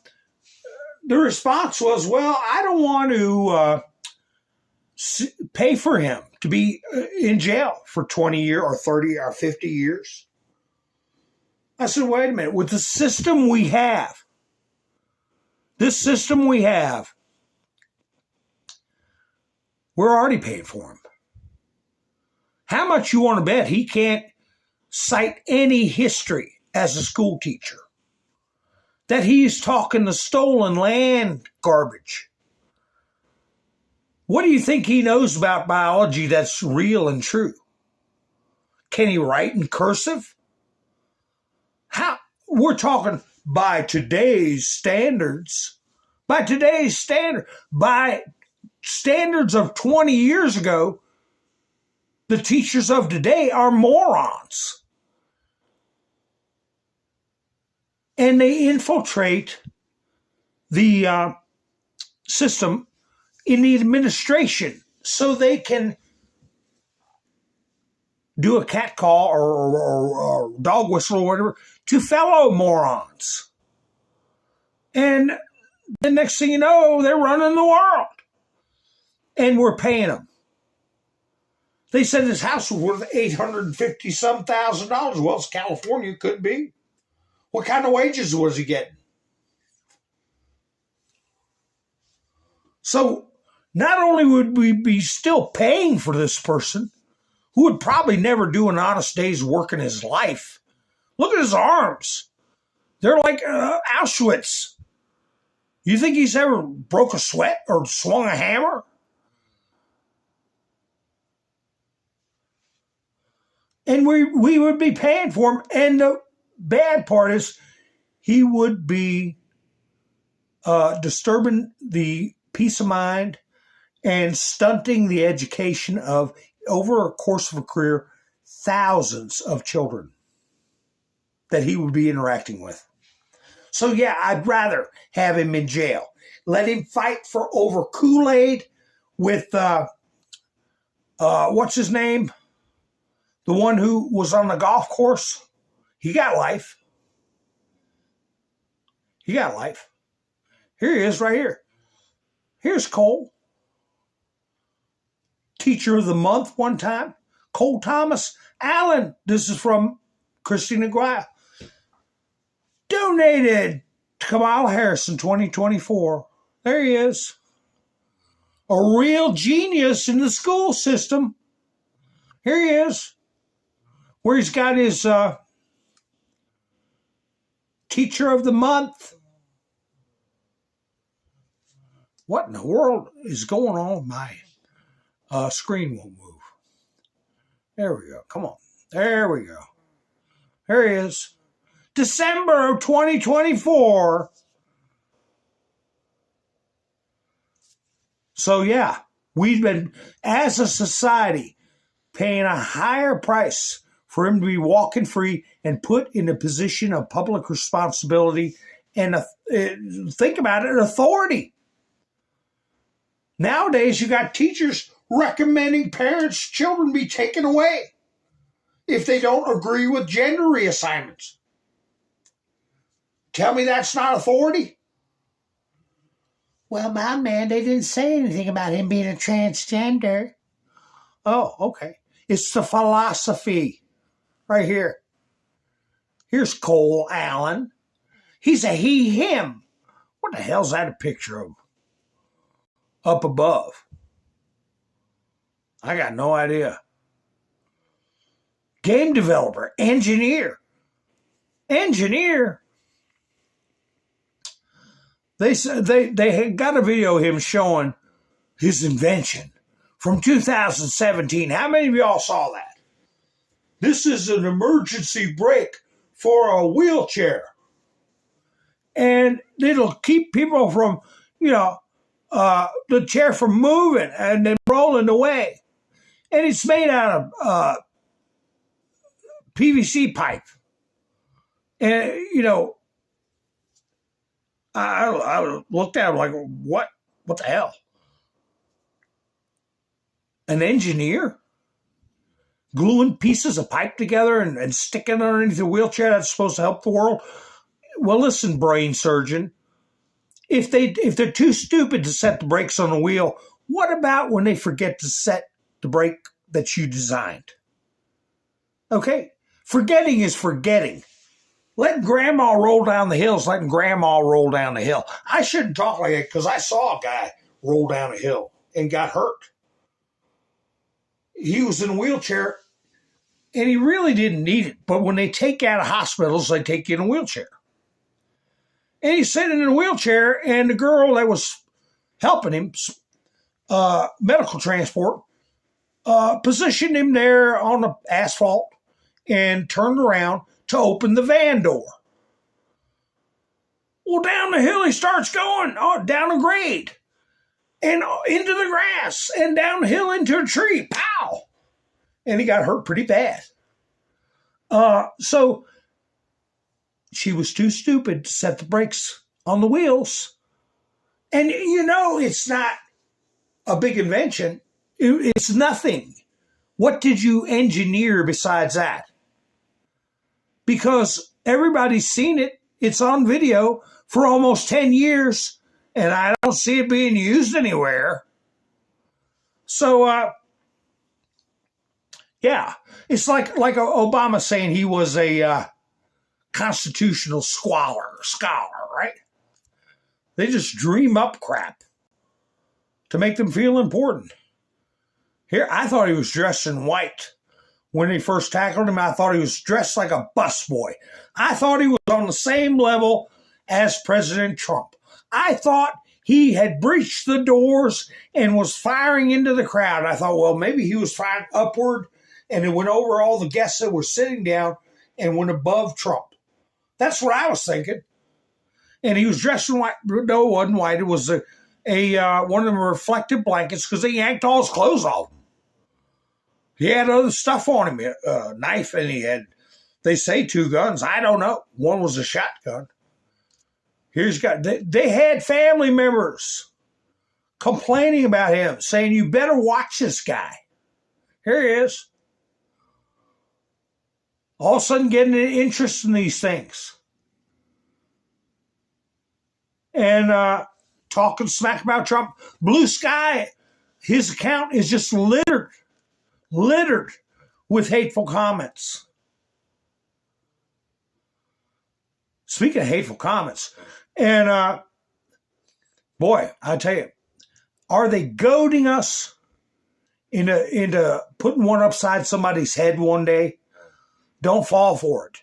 the response was, well, I don't want to pay for him to be in jail for 20 years or 30 or 50 years. I said, wait a minute. With the system we have, we're already paying for him. How much you want to bet he can't cite any history as a school teacher? That he's talking the stolen land garbage. What do you think he knows about biology that's real and true? Can he write in cursive? How? We're talking by today's standards. By standards of 20 years ago, the teachers of today are morons. And they infiltrate the system in the administration so they can do a cat call or dog whistle or whatever to fellow morons. And the next thing you know, they're running the world. And we're paying them. They said his house was worth $850,000. Well, it's California, could be. What kind of wages was he getting? So not only would we be still paying for this person, who would probably never do an honest day's work in his life. Look at his arms. They're like Auschwitz. You think he's ever broke a sweat or swung a hammer? And we would be paying for him. And the bad part is he would be disturbing the peace of mind and stunting the education of, over a course of a career, thousands of children that he would be interacting with. So yeah, I'd rather have him in jail. Let him fight for over Kool-Aid with, what's his name? The one who was on the golf course. He got life. He got life. Here he is right here. Here's Cole. Teacher of the Month one time. Cole Thomas Allen. This is from Christina Aguirre. Donated to Kamala Harris in 2024. There he is. A real genius in the school system. Here he is. Where he's got his Teacher of the Month. What in the world is going on? My screen won't move. There we go. Come on. There we go. There he is. December of 2024. So yeah, we've been, as a society, paying a higher price for him to be walking free and put in a position of public responsibility and think about it, authority. Nowadays, you got teachers recommending parents' children be taken away if they don't agree with gender reassignments. Tell me that's not authority? Well, my man, they didn't say anything about him being a transgender. Oh, okay. It's the philosophy right here. Here's Cole Allen. He's a he, him. What the hell's that a picture of? Up above. I got no idea. Game developer, engineer. Engineer? They said they had got a video of him showing his invention from 2017. How many of y'all saw that? This is an emergency brake for a wheelchair. And it'll keep people from, the chair from moving and then rolling away. And it's made out of PVC pipe. And, I looked at it like, what the hell? An engineer gluing pieces of pipe together and sticking underneath a wheelchair that's supposed to help the world? Well, listen, brain surgeon, if they're too stupid to set the brakes on the wheel, what about when they forget to set the brake that you designed? Okay, forgetting is forgetting. Letting grandma roll down the hill is letting grandma roll down the hill. I shouldn't talk like that because I saw a guy roll down a hill and got hurt. He was in a wheelchair and he really didn't need it. But when they take you out of hospitals, they take you in a wheelchair. And he's sitting in a wheelchair, and the girl that was helping him, medical transport, positioned him there on the asphalt and turned around to open the van door. Well, down the hill he starts going, down a grade, and into the grass, and down the hill into a tree. Pow! And he got hurt pretty bad. So she was too stupid to set the brakes on the wheels. And it's not a big invention. It's nothing. What did you engineer besides that? Because everybody's seen it. It's on video for almost 10 years, and I don't see it being used anywhere. So, yeah, it's like Obama saying he was a constitutional scholar, right? They just dream up crap to make them feel important. Here, I thought he was dressed in white. When they first tackled him, I thought he was dressed like a busboy. I thought he was on the same level as President Trump. I thought he had breached the doors and was firing into the crowd. I thought, well, maybe he was firing upward and it went over all the guests that were sitting down and went above Trump. That's what I was thinking. And he was dressed in white. No, it wasn't white. It was one of them reflective blankets because they yanked all his clothes off him. He had other stuff on him, a knife, and he had, they say, 2 guns. I don't know. One was a shotgun. They had family members complaining about him, saying, you better watch this guy. Here he is. All of a sudden getting an interest in these things. And talking smack about Trump. Blue Sky, his account is just littered with hateful comments. Speaking of hateful comments, and Boy, I tell you, are they goading us into putting one upside somebody's head one day? Don't fall for it.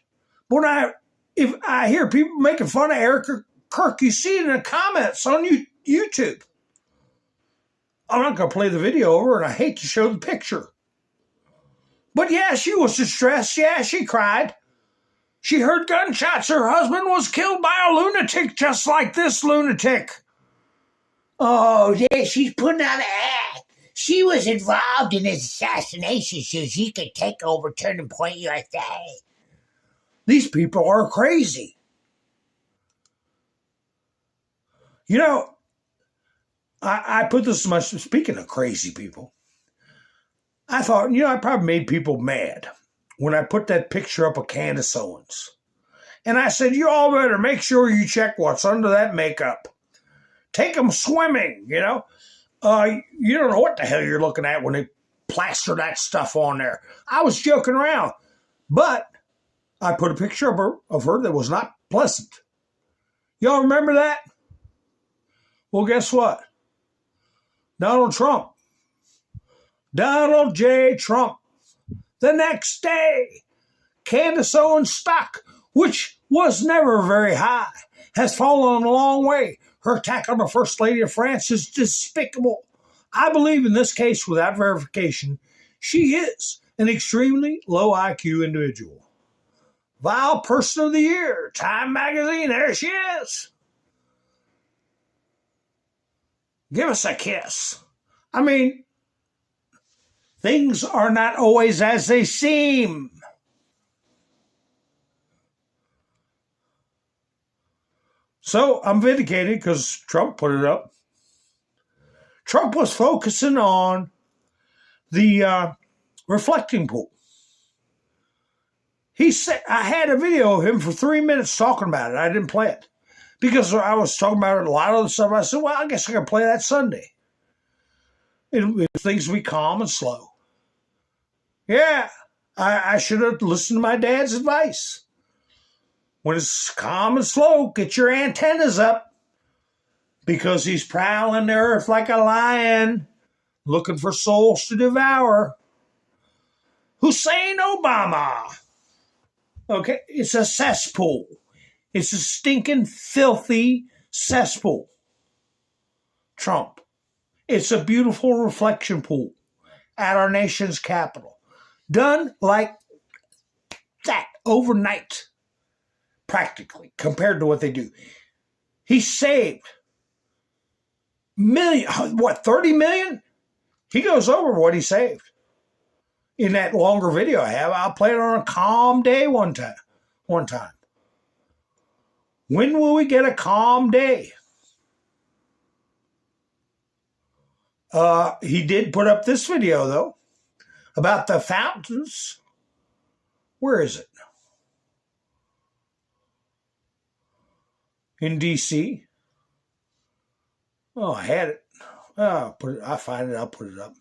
But if I hear people making fun of Erica Kirk, you see it in the comments on YouTube. I'm not going to play the video over, and I hate to show the picture. But yeah, she was distressed. Yeah, she cried. She heard gunshots. Her husband was killed by a lunatic just like this lunatic. Oh, yeah, she's putting on an act. She was involved in his assassination so she could take over Turning Point USA. These people are crazy. You know, I put this much, speaking of crazy people, I thought, I probably made people mad when I put that picture up of Candace Owens. And I said, you all better make sure you check what's under that makeup. Take them swimming, you don't know what the hell you're looking at when they plaster that stuff on there. I was joking around, but I put a picture of her that was not pleasant. Y'all remember that? Well, guess what? Donald J. Trump. The next day, Candace Owens' stock, which was never very high, has fallen a long way. Her attack on the First Lady of France is despicable. I believe in this case, without verification, she is an extremely low IQ individual. Vile Person of the Year, Time Magazine, there she is. Give us a kiss. I mean, things are not always as they seem. So I'm vindicated because Trump put it up. Trump was focusing on the reflecting pool. He said, I had a video of him for 3 minutes talking about it. I didn't play it because I was talking about a lot of the stuff. I said, well, I guess I can play that Sunday. Things will be calm and slow. Yeah, I should have listened to my dad's advice. When it's calm and slow, get your antennas up because he's prowling the earth like a lion, looking for souls to devour. Hussein Obama. Okay, it's a cesspool. It's a stinking, filthy cesspool. Trump. It's a beautiful reflection pool at our nation's capital. Done like that overnight, practically, compared to what they do. He saved 30 million? He goes over what he saved. In that longer video I have, I'll play it on a calm day one time. When will we get a calm day? He did put up this video, though, about the fountains. Where is it? In D.C. Oh, I had it. I'll find it. I'll put it up.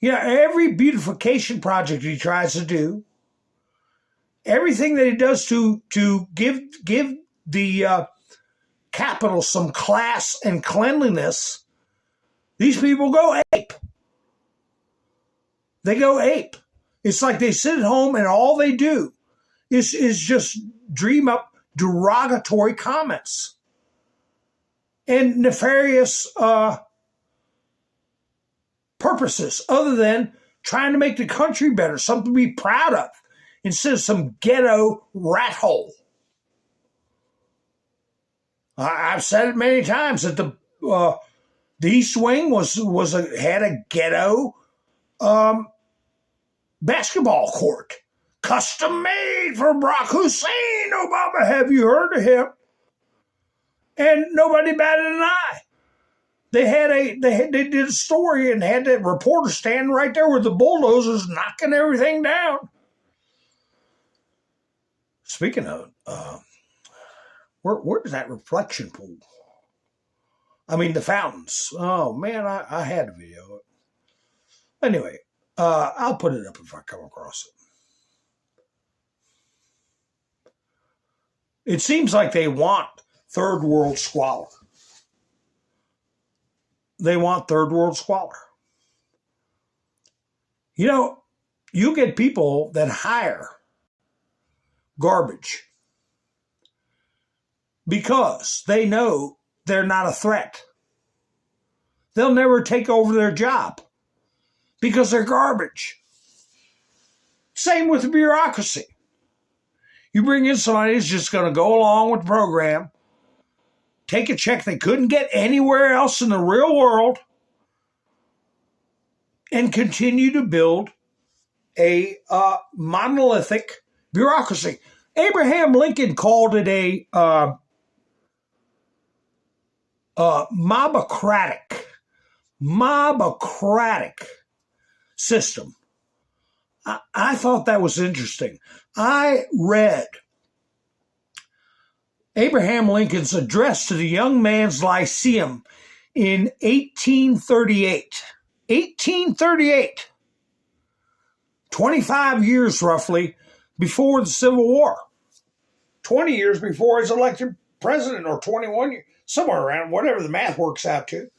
Yeah, every beautification project he tries to do, everything that he does to give the capital some class and cleanliness, these people go ape. They go ape. It's like they sit at home and all they do is just dream up derogatory comments and nefarious purposes other than trying to make the country better, something to be proud of, instead of some ghetto rat hole. I've said it many times that the East Wing had a ghetto basketball court, custom made for Barack Hussein Obama. Have you heard of him? And nobody batted an eye. They did a story and had that reporter standing right there with the bulldozers knocking everything down. Speaking of, where's that reflection pool? I mean, the fountains. Oh, man, I had a video. Anyway, I'll put it up if I come across it. It seems like they want third world squalor. They want third world squalor. You know, you get people that hire garbage because they know they're not a threat. They'll never take over their job because they're garbage. Same with the bureaucracy. You bring in somebody who's just going to go along with the program, take a check they couldn't get anywhere else in the real world, and continue to build a monolithic bureaucracy. Abraham Lincoln called it a mobocratic system. I thought that was interesting. I read Abraham Lincoln's address to the Young Man's Lyceum in 1838. 1838. 25 years roughly before the Civil War. 20 years before he's elected president, or 21 years, somewhere around, whatever the math works out to.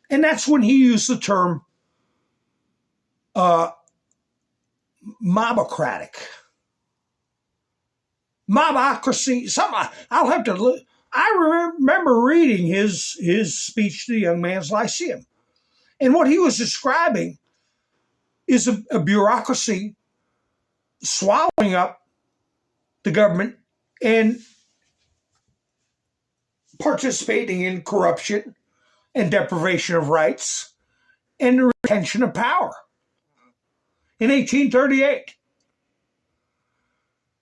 And that's when he used the term mobocratic. Mobocracy, something. I'll have to look. I remember reading his speech to the Young Man's Lyceum. And what he was describing is a bureaucracy swallowing up the government and participating in corruption and deprivation of rights and the retention of power in 1838.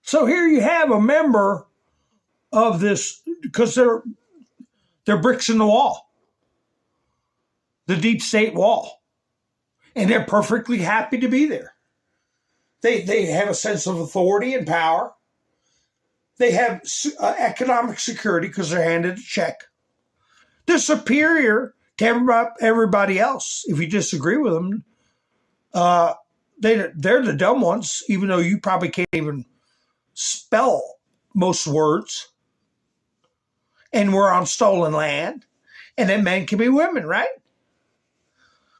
So here you have a member of this, because they're bricks in the wall, the deep state wall, and they're perfectly happy to be there. They have a sense of authority and power. They have economic security because they're handed a check. They're superior to everybody else. If you disagree with them, they're the dumb ones, even though you probably can't even spell most words. And we're on stolen land. And that men can be women, right?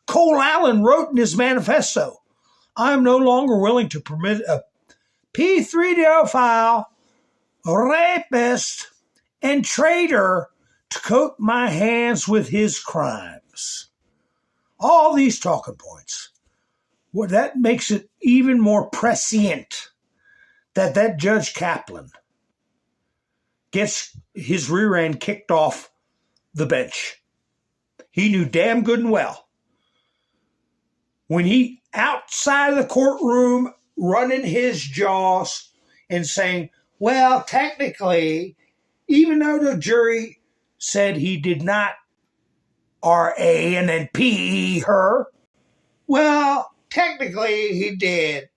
Cole Allen wrote in his manifesto, I am no longer willing to permit a P3DO file, rapist, and traitor to coat my hands with his crimes. All these talking points. Well, that makes it even more prescient that Judge Kaplan gets his rear end kicked off the bench. He knew damn good and well when he outside of the courtroom running his jaws and saying, well, technically, even though the jury said he did not R.A. and then P.E. her, well, technically he did.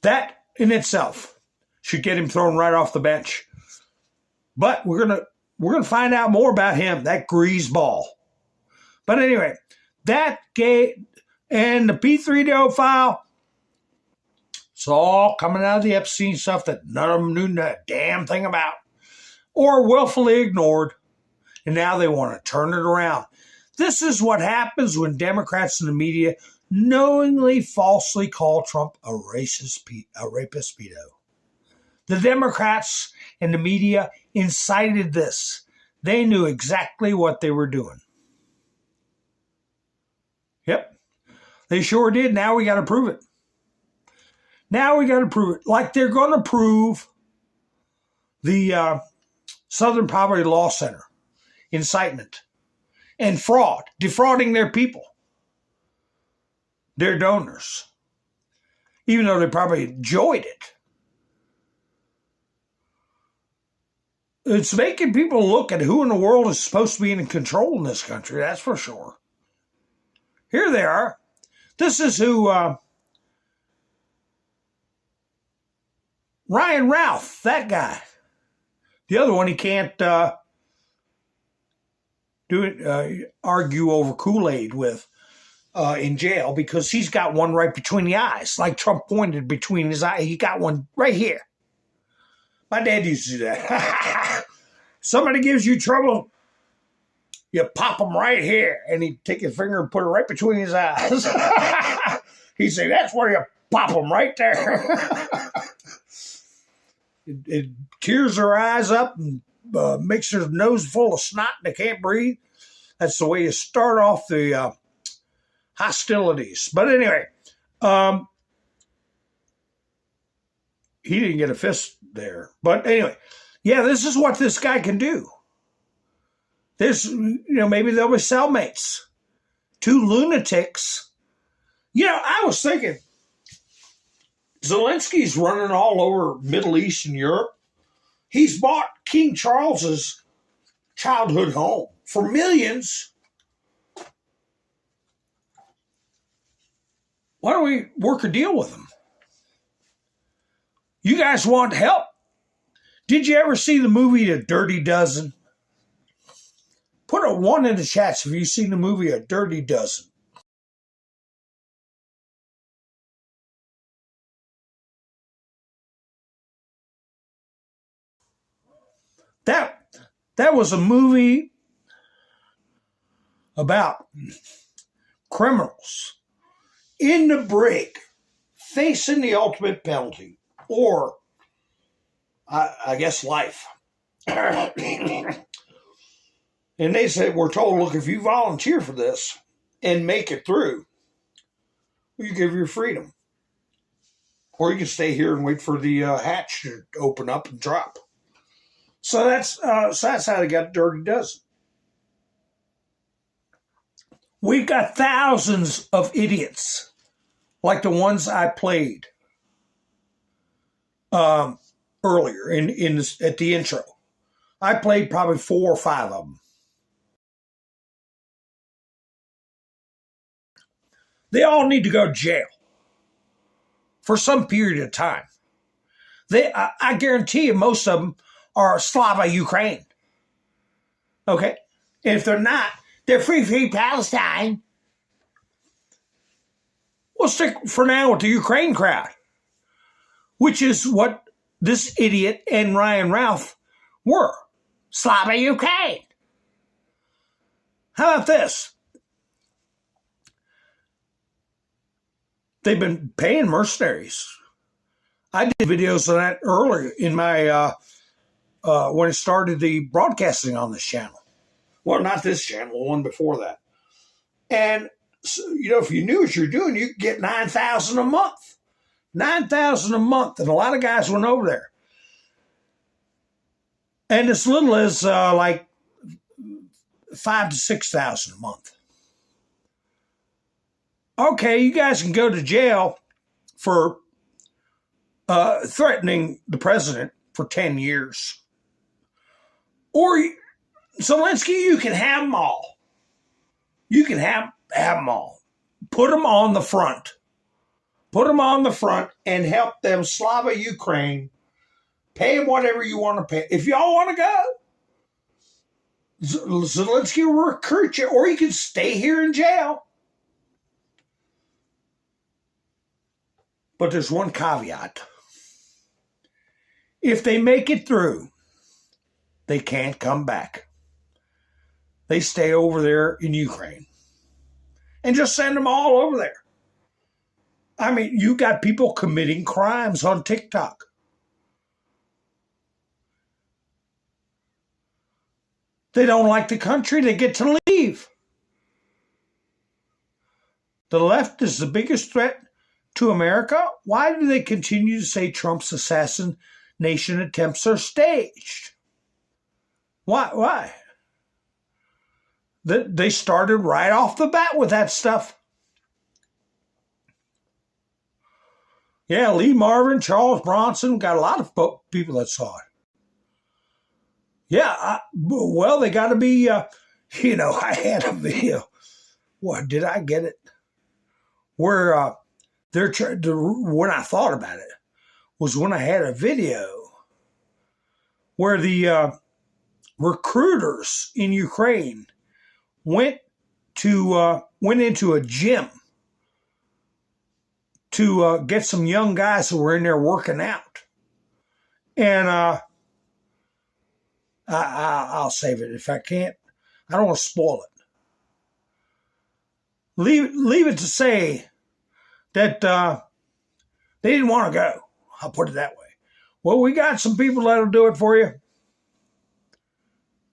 That in itself should get him thrown right off the bench. But we're gonna find out more about him, that greaseball. But anyway, that gay and the P3DO file, it's all coming out of the Epstein stuff that none of them knew a damn thing about or willfully ignored. And now they want to turn it around. This is what happens when Democrats in the media knowingly falsely call Trump a rapist pedo. The Democrats and the media incited this. They knew exactly what they were doing. Yep, they sure did. Now we got to prove it. Like they're going to prove the Southern Poverty Law Center incitement and fraud, defrauding their people, their donors, even though they probably enjoyed it. It's making people look at who in the world is supposed to be in control in this country, that's for sure. Here they are. This is who Ryan Ralph, that guy. The other one he can't argue over Kool-Aid with in jail because he's got one right between the eyes, like Trump pointed between his eyes. He got one right here. My dad used to do that. Somebody gives you trouble, you pop them right here. And he'd take his finger and put it right between his eyes. He'd say, that's where you pop them, right there. It tears their eyes up and makes their nose full of snot and they can't breathe. That's the way you start off the hostilities. But anyway, he didn't get a fist there. But anyway, yeah, this is what this guy can do. Maybe they'll be cellmates. Two lunatics. I was thinking, Zelensky's running all over Middle East and Europe. He's bought King Charles's childhood home for millions. Why don't we work a deal with him? You guys want help? Did you ever see the movie The Dirty Dozen? Put a 1 in the chats if you've seen the movie A Dirty Dozen. That was a movie about criminals in the brig facing the ultimate penalty, or I guess life. And they said, we're told, look, if you volunteer for this and make it through, you give your freedom. Or you can stay here and wait for the hatch to open up and drop. So that's how they got Dirty Dozen. We've got thousands of idiots like the ones I played earlier at the intro. I played probably 4 or 5 of them. They all need to go to jail for some period of time. I guarantee you most of them are Slava Ukraine. Okay? And if they're not, they're free Palestine. We'll stick for now with the Ukraine crowd, which is what this idiot and Ryan Ralph were. Slava Ukraine. How about this? They've been paying mercenaries. I did videos on that earlier in my when I started the broadcasting on this channel. Well, not this channel, the one before that. And so, if you knew what you're doing, you could get $9,000 a month. $9,000 a month, and a lot of guys went over there. And as little as like $5,000 to $6,000 a month. Okay, you guys can go to jail for threatening the president for 10 years. Or Zelensky, you can have them all. You can have them all. Put them on the front. Put them on the front and help them Slava Ukraine. Pay them whatever you want to pay. If y'all want to go, Zelensky will recruit you, or you can stay here in jail. But there's one caveat. If they make it through, they can't come back. They stay over there in Ukraine. And just send them all over there. I mean, you got people committing crimes on TikTok. They don't like the country. They get to leave. The left is the biggest threat to America. Why do they continue to say Trump's assassination attempts are staged? Why? They started right off the bat with that stuff. Yeah, Lee Marvin, Charles Bronson, got a lot of people that saw it. Yeah, well, they got to be, I had a video. What, did I get it? Where when I thought about it was when I had a video where the recruiters in Ukraine went into a gym to get some young guys who were in there working out. And I'll save it if I can't. I don't want to spoil it. Leave it to say that they didn't want to go. I'll put it that way. Well, we got some people that'll do it for you.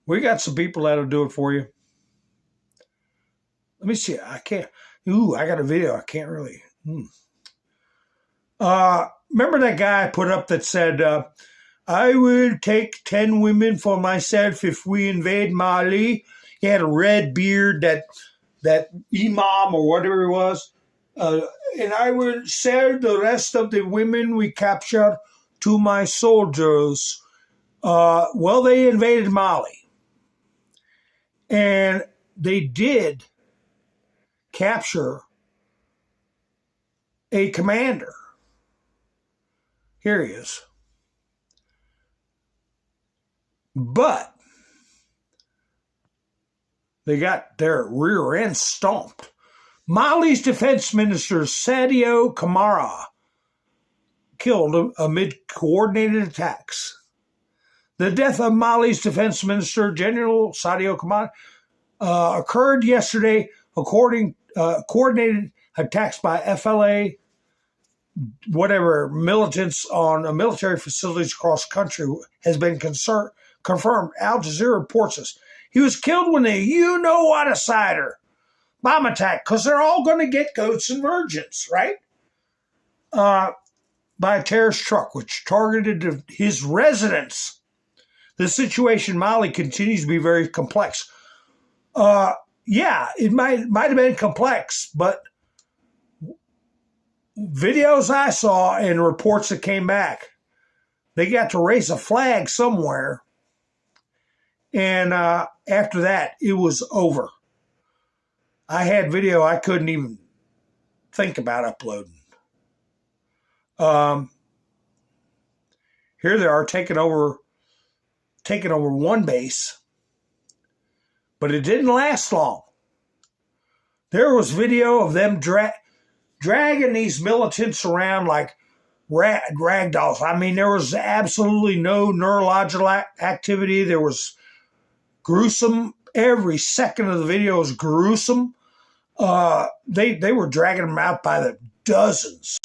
We got some people that'll do it for you. Let me see. I can't. Ooh, I got a video. I can't really. Remember that guy I put up that said, I would take 10 women for myself if we invade Mali. He had a red beard, that imam or whatever it was. And I would sell the rest of the women we captured to my soldiers. Well, they invaded Mali. And they did capture a commander. Here he is. But they got their rear end stomped. Mali's defense minister, Sadio Kamara, killed amid coordinated attacks. The death of Mali's defense minister, General Sadio Kamara, occurred yesterday according coordinated attacks by FLA, whatever, militants on military facilities across the country has been confirmed. Al Jazeera reports this. He was killed when a you-know-what-a-sider bomb attack, because they're all going to get goats and virgins, right? By a terrorist truck, which targeted his residence. The situation in Mali continues to be very complex. Yeah, it might have been complex, but videos I saw and reports that came back, they got to raise a flag somewhere, and after that, it was over. I had video I couldn't even think about uploading. Here they are taking over one base, but it didn't last long. There was video of them dragging these militants around like rag dolls. I mean, there was absolutely no neurological activity. There was gruesome. Every second of the video was gruesome. They were dragging them out by the dozens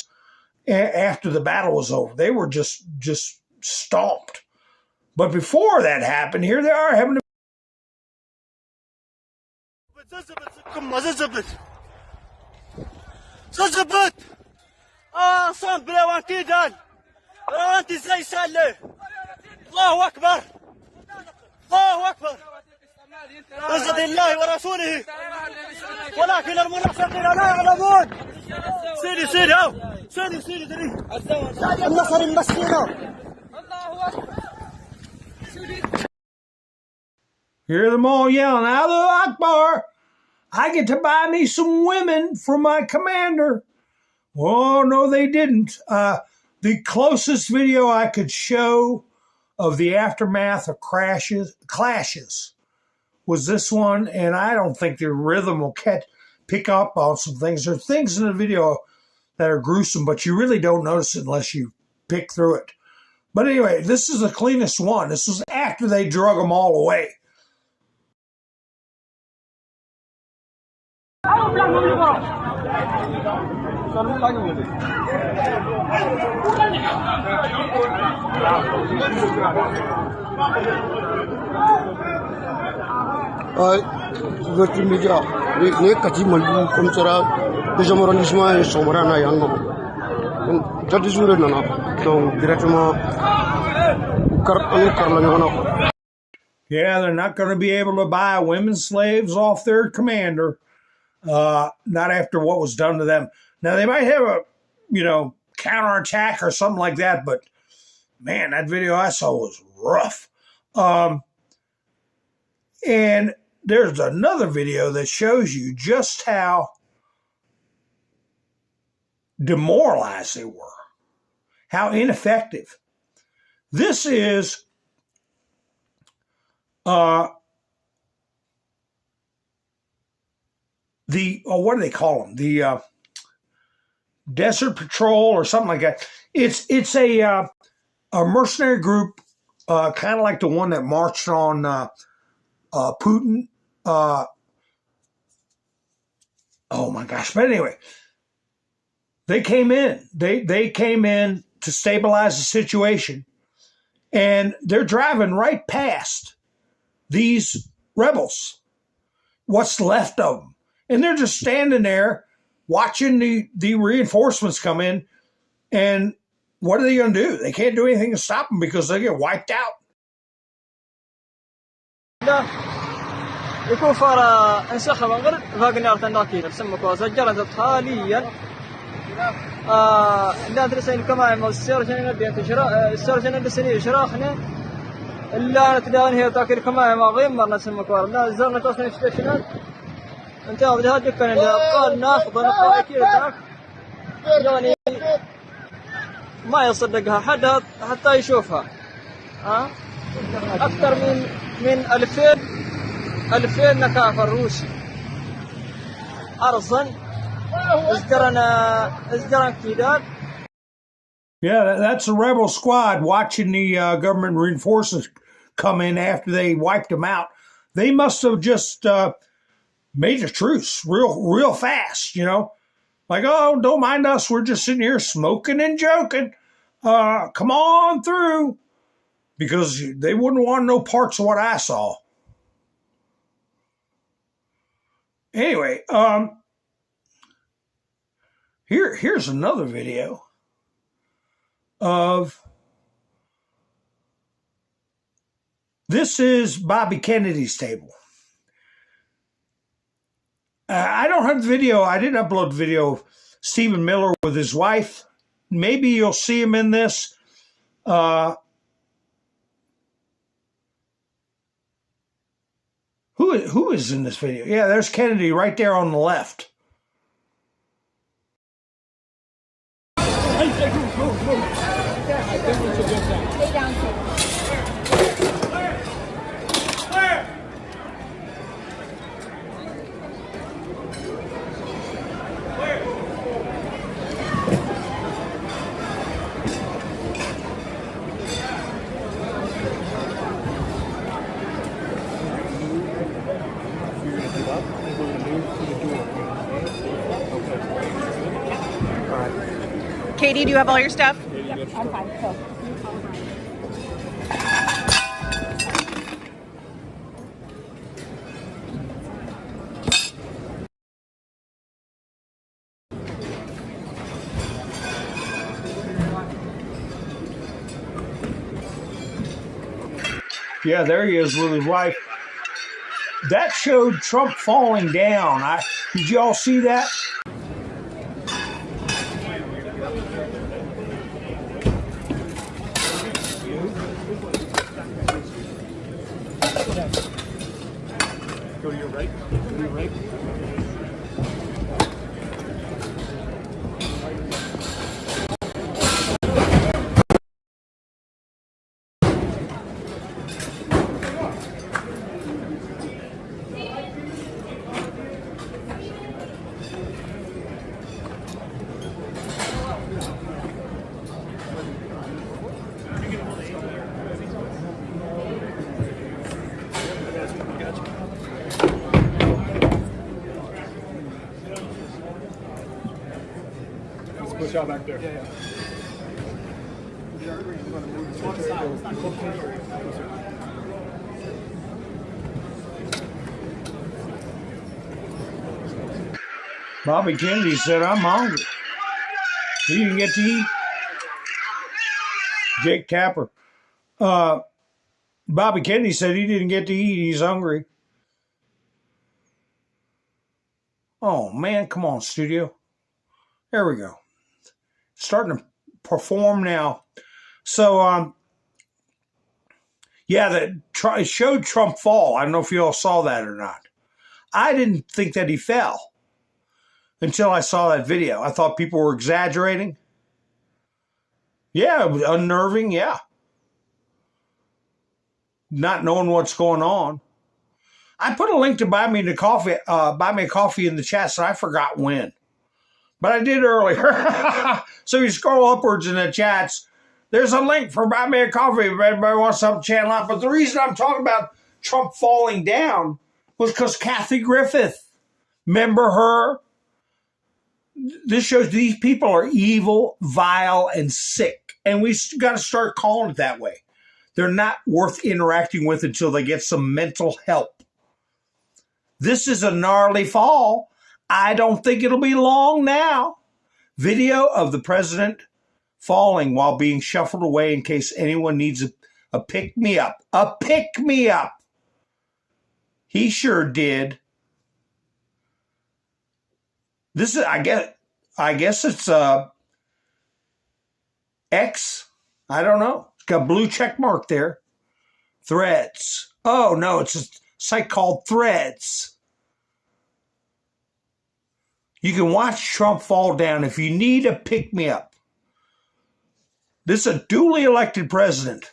after the battle was over. They were just stomped. But before that happened, here they are having to. صام بلاوانتي دان بلاوانتي زي سالة الله أكبر الله أكبر عزة الله ورسوله ولكن المنافقين لا يعلمون سيدي أو سيدي دري النصر المسكينة Hear them all yelling, Allahu Akbar! I get to buy me some women from my commander. Oh, no, they didn't. The closest video I could show of the aftermath of clashes was this one, and I don't think the rhythm will pick up on some things. There are things in the video that are gruesome, but you really don't notice it unless you pick through it. But anyway, this is the cleanest one. This was after they drug them all away. Vertu media, ne kati malu comme ça, déjà mon arrondissement est sombrana yango. Jadi jour nana, donc directement Yeah, they're not going to be able to buy women slaves off their commander. Not after what was done to them. Now they might have a, counterattack or something like that, but man, that video I saw was rough. And there's another video that shows you just how demoralized they were, how ineffective. This is what do they call them? The Desert Patrol or something like that. It's a a mercenary group, kind of like the one that marched on Putin. Oh my gosh! But anyway, they came in. They came in to stabilize the situation, and they're driving right past these rebels. What's left of them, and they're just standing there watching the reinforcements come in. And what are they going to do? They can't do anything to stop them because they get wiped out. يكون فارا انسخب غير فاغنر تناكي تسمى كوزجرت حاليا لا درسين كما ما السيرجن ندي تشرا السيرجن دسني شراخنا الا تدان هي تاكل كما ما غير مرنا سمى كوار لا زرنا تصنيف ستيشنات انت هذا دكان قال ناخذ نقطه اكيد ذاك يعني ما يصدقها حد حتى يشوفها اكثر من 2000 نكافر روسي ارضا ازدرنا كيدان. Yeah, that's a rebel squad watching the government reinforcements come in after they wiped them out. They must have just made a truce real fast, you know. Like, oh, don't mind us. We're just sitting here smoking and joking. Come on through. Because they wouldn't want no parts of what I saw. Anyway, here's another video of, this is Bobby Kennedy's table. I don't have the video. I didn't upload the video of Stephen Miller with his wife. Maybe you'll see him in this. Who is in this video? Yeah, there's Kennedy right there on the left. Katie, do you have all your stuff? Yep, I'm fine. So. Yeah, there he is with his wife. That showed Trump falling down. Did you all see that? Go to your right. Go to your right. Push out back there. Yeah. Bobby Kennedy said, I'm hungry. He didn't get to eat. Jake Tapper. Bobby Kennedy said he didn't get to eat. He's hungry. Oh, man, come on, studio. There we go. Starting to perform now. So, yeah, it showed Trump fall. I don't know if you all saw that or not. I didn't think that he fell until I saw that video. I thought people were exaggerating. Yeah, it was unnerving, yeah. Not knowing what's going on. I put a link to buy me a coffee in the chat, so I forgot when. But I did earlier. So you scroll upwards in the chats, There's a link for Buy Me a Coffee if anybody wants something channel out. But the reason I'm talking about Trump falling down was because Kathy Griffith, remember her? This shows these people are evil, vile, and sick. And we got to start calling it that way. They're not worth interacting with until they get some mental help. This is a gnarly fall. I don't think it'll be long now. Video of the president falling while being shuffled away in case anyone needs a pick-me-up. A pick-me-up. He sure did. This is, I guess it's X. I don't know. It's got a blue check mark there. Threads. Oh, no, it's a site called Threads. You can watch Trump fall down if you need a pick-me-up. This is a duly elected president.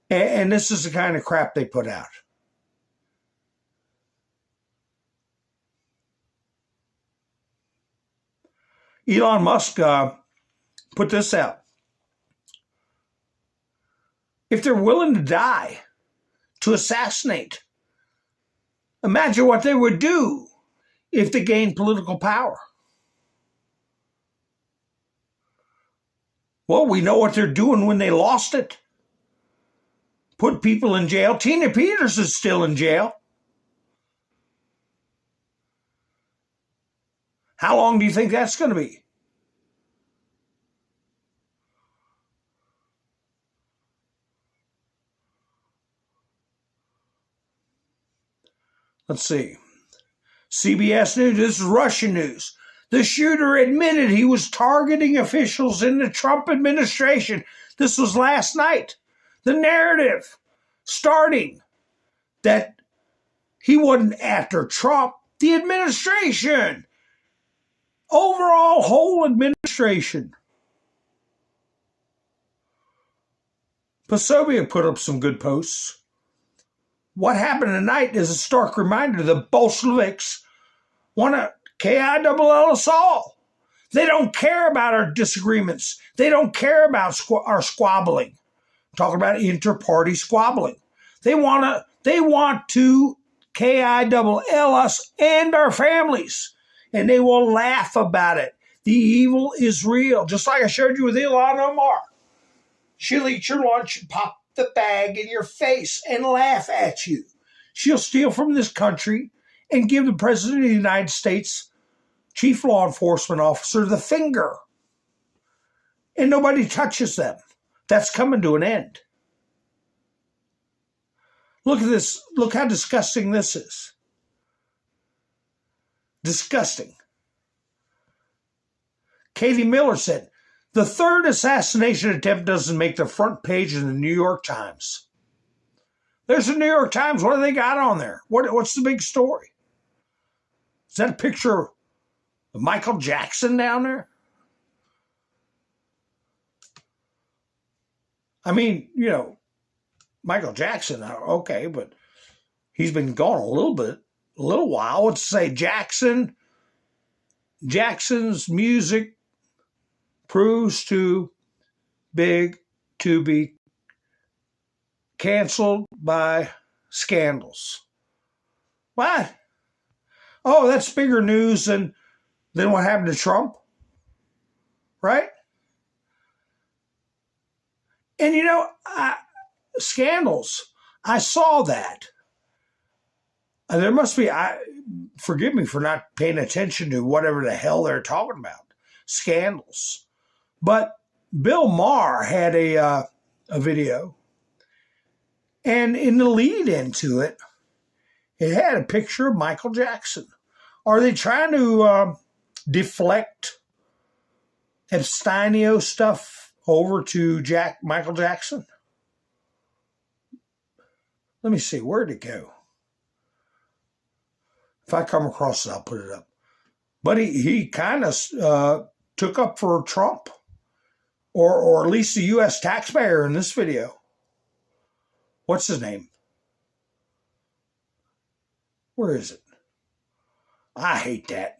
And this is the kind of crap they put out. Elon Musk put this out. If they're willing to die to assassinate, imagine what they would do if they gained political power. Well, we know what they're doing when they lost it. Put people in jail. Tina Peters is still in jail. How long do you think that's going to be? Let's see. CBS News, this is Russian news. The shooter admitted he was targeting officials in the Trump administration. This was last night. The narrative starting that he wasn't after Trump, the administration. Overall, whole administration. Posovia put up some good posts. What happened tonight is a stark reminder the Bolsheviks want to KILL us all. They don't care about our disagreements. They don't care about our squabbling. I'm talking about inter-party squabbling. They want to KILL us and our families. And they will laugh about it. The evil is real. Just like I showed you with Ilhan Omar. She'll eat your lunch and pop the bag in your face and laugh at you. She'll steal from this country and give the President of the United States chief law enforcement officer the finger. And nobody touches them. That's coming to an end. Look at this. Look how disgusting this is. Disgusting. Katie Miller said, the third assassination attempt doesn't make the front page of the New York Times. There's the New York Times. What do they got on there? What's the big story? Is that a picture of Michael Jackson down there? I mean, Michael Jackson, okay, but he's been gone a little while. Let's say Jackson's music proves too big to be canceled by scandals. What? Oh, that's bigger news than what happened to Trump, right? And scandals. I saw that. There must be, forgive me for not paying attention to whatever the hell they're talking about. Scandals. But Bill Maher had a video, and in the lead into it, it had a picture of Michael Jackson. Are they trying to deflect Epsteinio stuff over to Michael Jackson? Let me see, where'd it go? If I come across it, I'll put it up. But he kind of took up for Trump, or at least the U.S. taxpayer in this video. What's his name? Where is it? I hate that.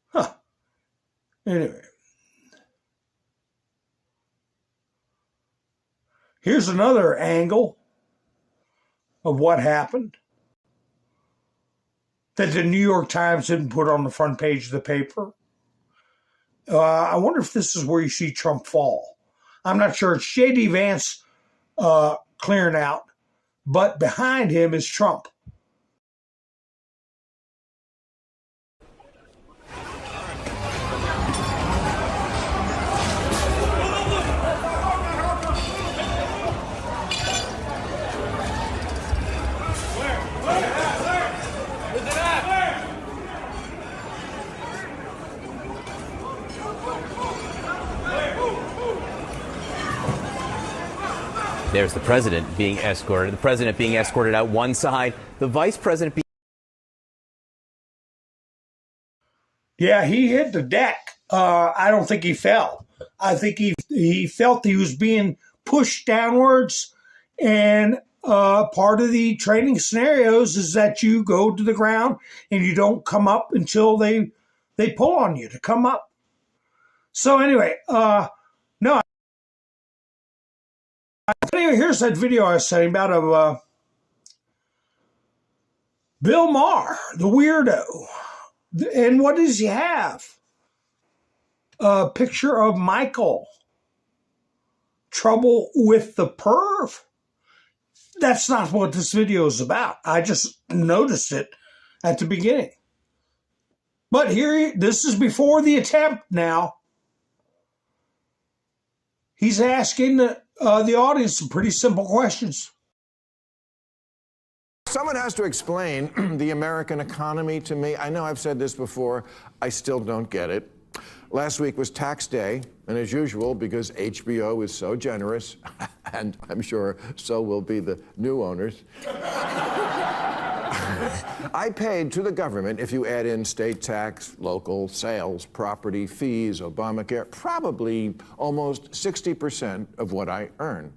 Huh. Anyway. Here's another angle of what happened that the New York Times didn't put on the front page of the paper. I wonder if this is where you see Trump fall. I'm not sure. It's J.D. Vance clearing out, but behind him is Trump. There's the president being escorted. The president being escorted out one side. The vice president being... Yeah, he hit the deck. I don't think he fell. I think he felt he was being pushed downwards. And part of the training scenarios is that you go to the ground and you don't come up until they pull on you to come up. So anyway, no. Anyway, here's that video I was saying about of Bill Maher, the weirdo. And what does he have? A picture of Michael. Trouble with the perv? That's not what this video is about. I just noticed it at the beginning. But here, this is before the attempt now. He's asking the audience some pretty simple questions. Someone has to explain the American economy to me. I know I've said this before. I still don't get it. Last week was tax day, and as usual, because HBO is so generous, and I'm sure so will be the new owners, I paid to the government, if you add in state tax, local sales, property, fees, Obamacare, probably almost 60% of what I earn.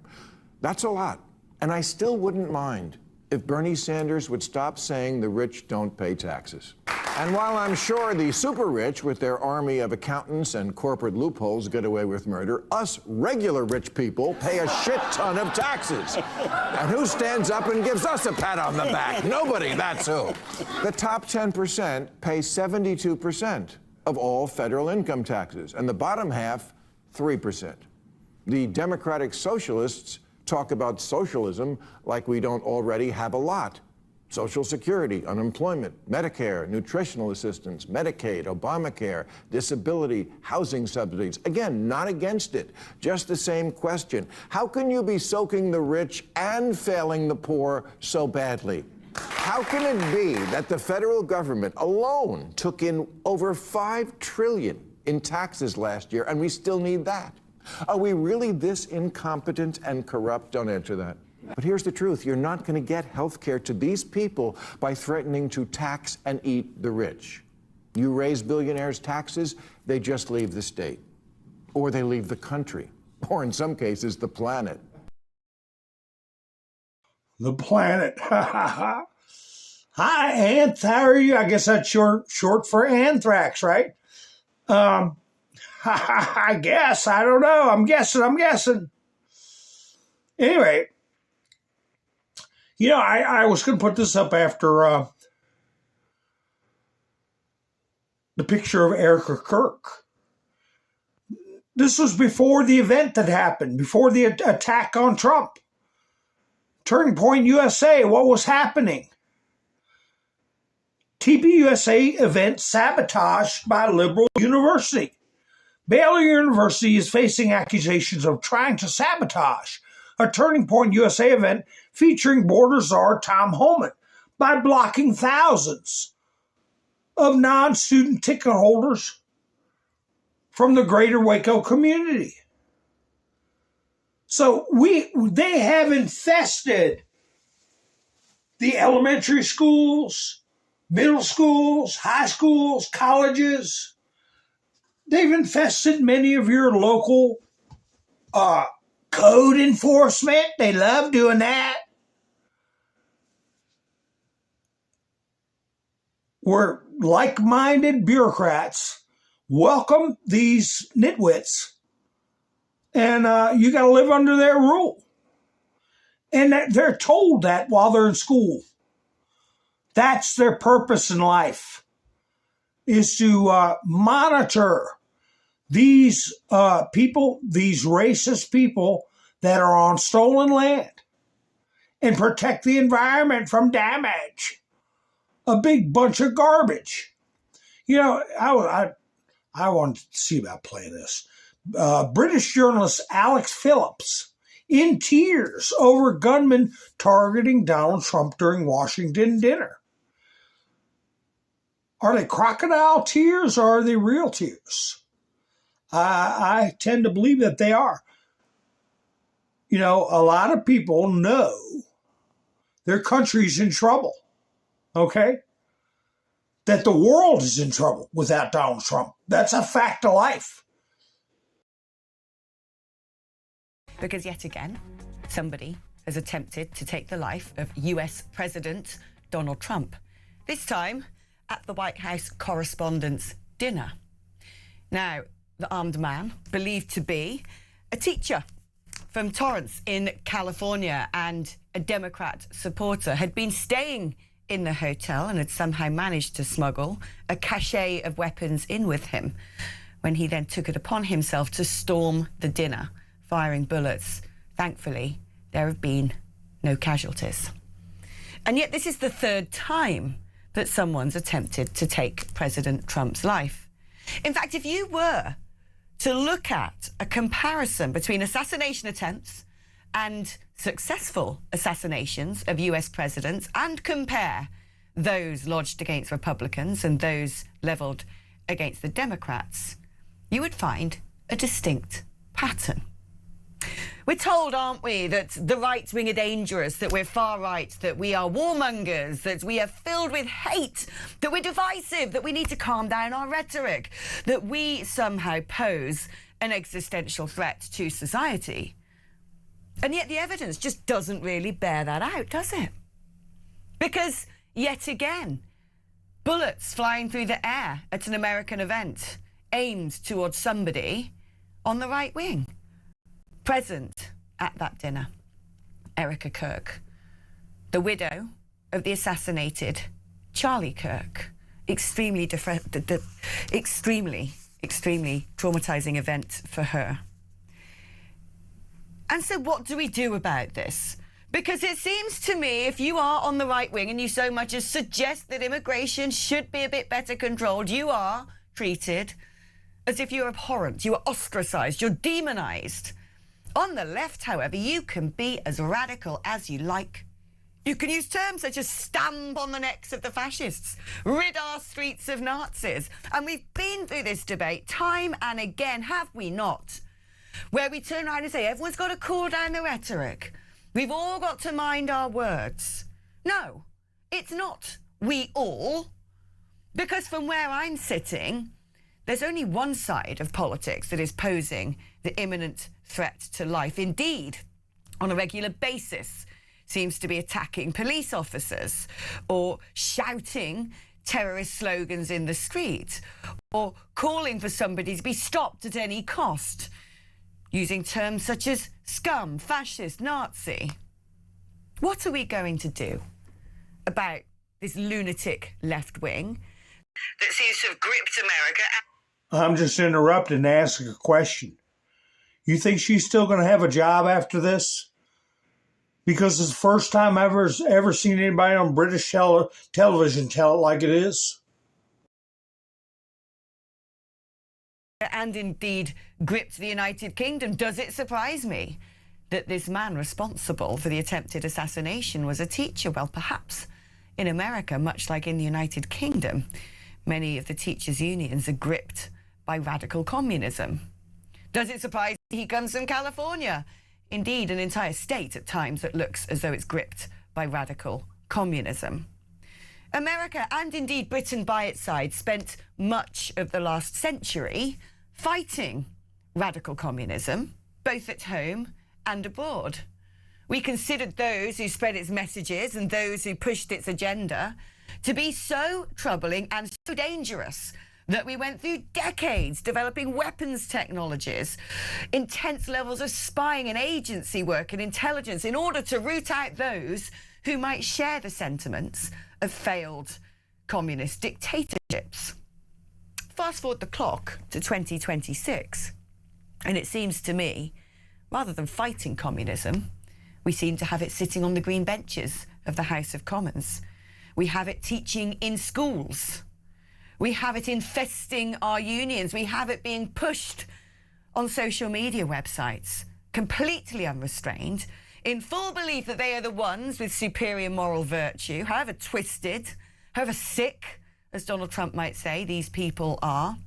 That's a lot, and I still wouldn't mind if Bernie Sanders would stop saying the rich don't pay taxes. And while I'm sure the super rich with their army of accountants and corporate loopholes get away with murder, us regular rich people pay a shit ton of taxes. And who stands up and gives us a pat on the back? Nobody, that's who. The top 10% pay 72% of all federal income taxes, and the bottom half, 3%. The Democratic Socialists talk about socialism like we don't already have a lot. Social Security, unemployment, Medicare, nutritional assistance, Medicaid, Obamacare, disability, housing subsidies. Again, not against it, just the same question. How can you be soaking the rich and failing the poor so badly? How can it be that the federal government alone took in over $5 trillion in taxes last year, and we still need that? Are we really this incompetent and corrupt? Don't answer that. But here's the truth. You're not going to get health care to these people by threatening to tax and eat the rich. You raise billionaires' taxes, they just leave the state. Or they leave the country. Or in some cases, the planet. The planet. Hi, Anth. How are you? I guess that's short for anthrax, right? I guess. I don't know. I'm guessing. Anyway, you know, I was going to put this up after the picture of Erica Kirk. This was before the event that happened, before the attack on Trump. Turning Point USA, what was happening? TPUSA event sabotaged by liberal university. Baylor University is facing accusations of trying to sabotage a Turning Point USA event featuring border czar Tom Homan by blocking thousands of non-student ticket holders from the greater Waco community. So they have infested the elementary schools, middle schools, high schools, colleges. They've infested many of your local code enforcement. They love doing that. Where like-minded bureaucrats welcome these nitwits, and you got to live under their rule. And they're told that while they're in school. That's their purpose in life, is to monitor these people, these racist people that are on stolen land, and protect the environment from damage. A big bunch of garbage. You know, I wanted to see about playing this. British journalist Alex Phillips in tears over gunmen targeting Donald Trump during Washington dinner. Are they crocodile tears or are they real tears? I tend to believe that they are. You know, a lot of people know their country's in trouble, okay? That the world is in trouble without Donald Trump. That's a fact of life. Because yet again, somebody has attempted to take the life of US President Donald Trump. This time at the White House Correspondents' Dinner. Now, the armed man, believed to be a teacher from Torrance in California and a Democrat supporter, had been staying in the hotel and had somehow managed to smuggle a cache of weapons in with him when he then took it upon himself to storm the dinner, firing bullets. Thankfully, there have been no casualties. And yet this is the third time that someone's attempted to take President Trump's life. In fact, if you were to look at a comparison between assassination attempts and successful assassinations of US presidents and compare those lodged against Republicans and those levelled against the Democrats, you would find a distinct pattern. We're told, aren't we, that the right wing are dangerous, that we're far right, that we are warmongers, that we are filled with hate, that we're divisive, that we need to calm down our rhetoric, that we somehow pose an existential threat to society. And yet the evidence just doesn't really bear that out, does it? Because, yet again, bullets flying through the air at an American event aimed towards somebody on the right wing. Present at that dinner, Erica Kirk, the widow of the assassinated Charlie Kirk. Extremely traumatizing event for her. And so what do we do about this? Because it seems to me, if you are on the right wing and you so much as suggest that immigration should be a bit better controlled, you are treated as if you're abhorrent, you are ostracized, you're demonized. On the left, however, you can be as radical as you like. You can use terms such as stamp on the necks of the fascists, rid our streets of Nazis. And we've been through this debate time and again, have we not? Where we turn around and say, everyone's got to cool down the rhetoric. We've all got to mind our words. No, it's not we all. Because from where I'm sitting, there's only one side of politics that is posing the imminent threat to life. Indeed, on a regular basis, seems to be attacking police officers or shouting terrorist slogans in the street or calling for somebody to be stopped at any cost, using terms such as scum, fascist, Nazi. What are we going to do about this lunatic left wing that seems to have gripped America? I'm just interrupting to ask a question. You think she's still going to have a job after this? Because it's the first time I've ever seen anybody on British television tell it like it is. And indeed gripped the United Kingdom. Does it surprise me that this man responsible for the attempted assassination was a teacher? Well, perhaps in America, much like in the United Kingdom, many of the teachers' unions are gripped by radical communism. Does it surprise me he comes from California? Indeed, an entire state at times that looks as though it's gripped by radical communism. America, and indeed Britain by its side, spent much of the last century fighting radical communism, both at home and abroad. We considered those who spread its messages and those who pushed its agenda to be so troubling and so dangerous that we went through decades developing weapons technologies, intense levels of spying and agency work and intelligence in order to root out those who might share the sentiments of failed communist dictatorships. Fast forward the clock to 2026, and it seems to me, rather than fighting communism, we seem to have it sitting on the green benches of the House of Commons. We have it teaching in schools. We have it infesting our unions. We have it being pushed on social media websites, completely unrestrained, in full belief that they are the ones with superior moral virtue, however twisted, however sick, as Donald Trump might say, these people are.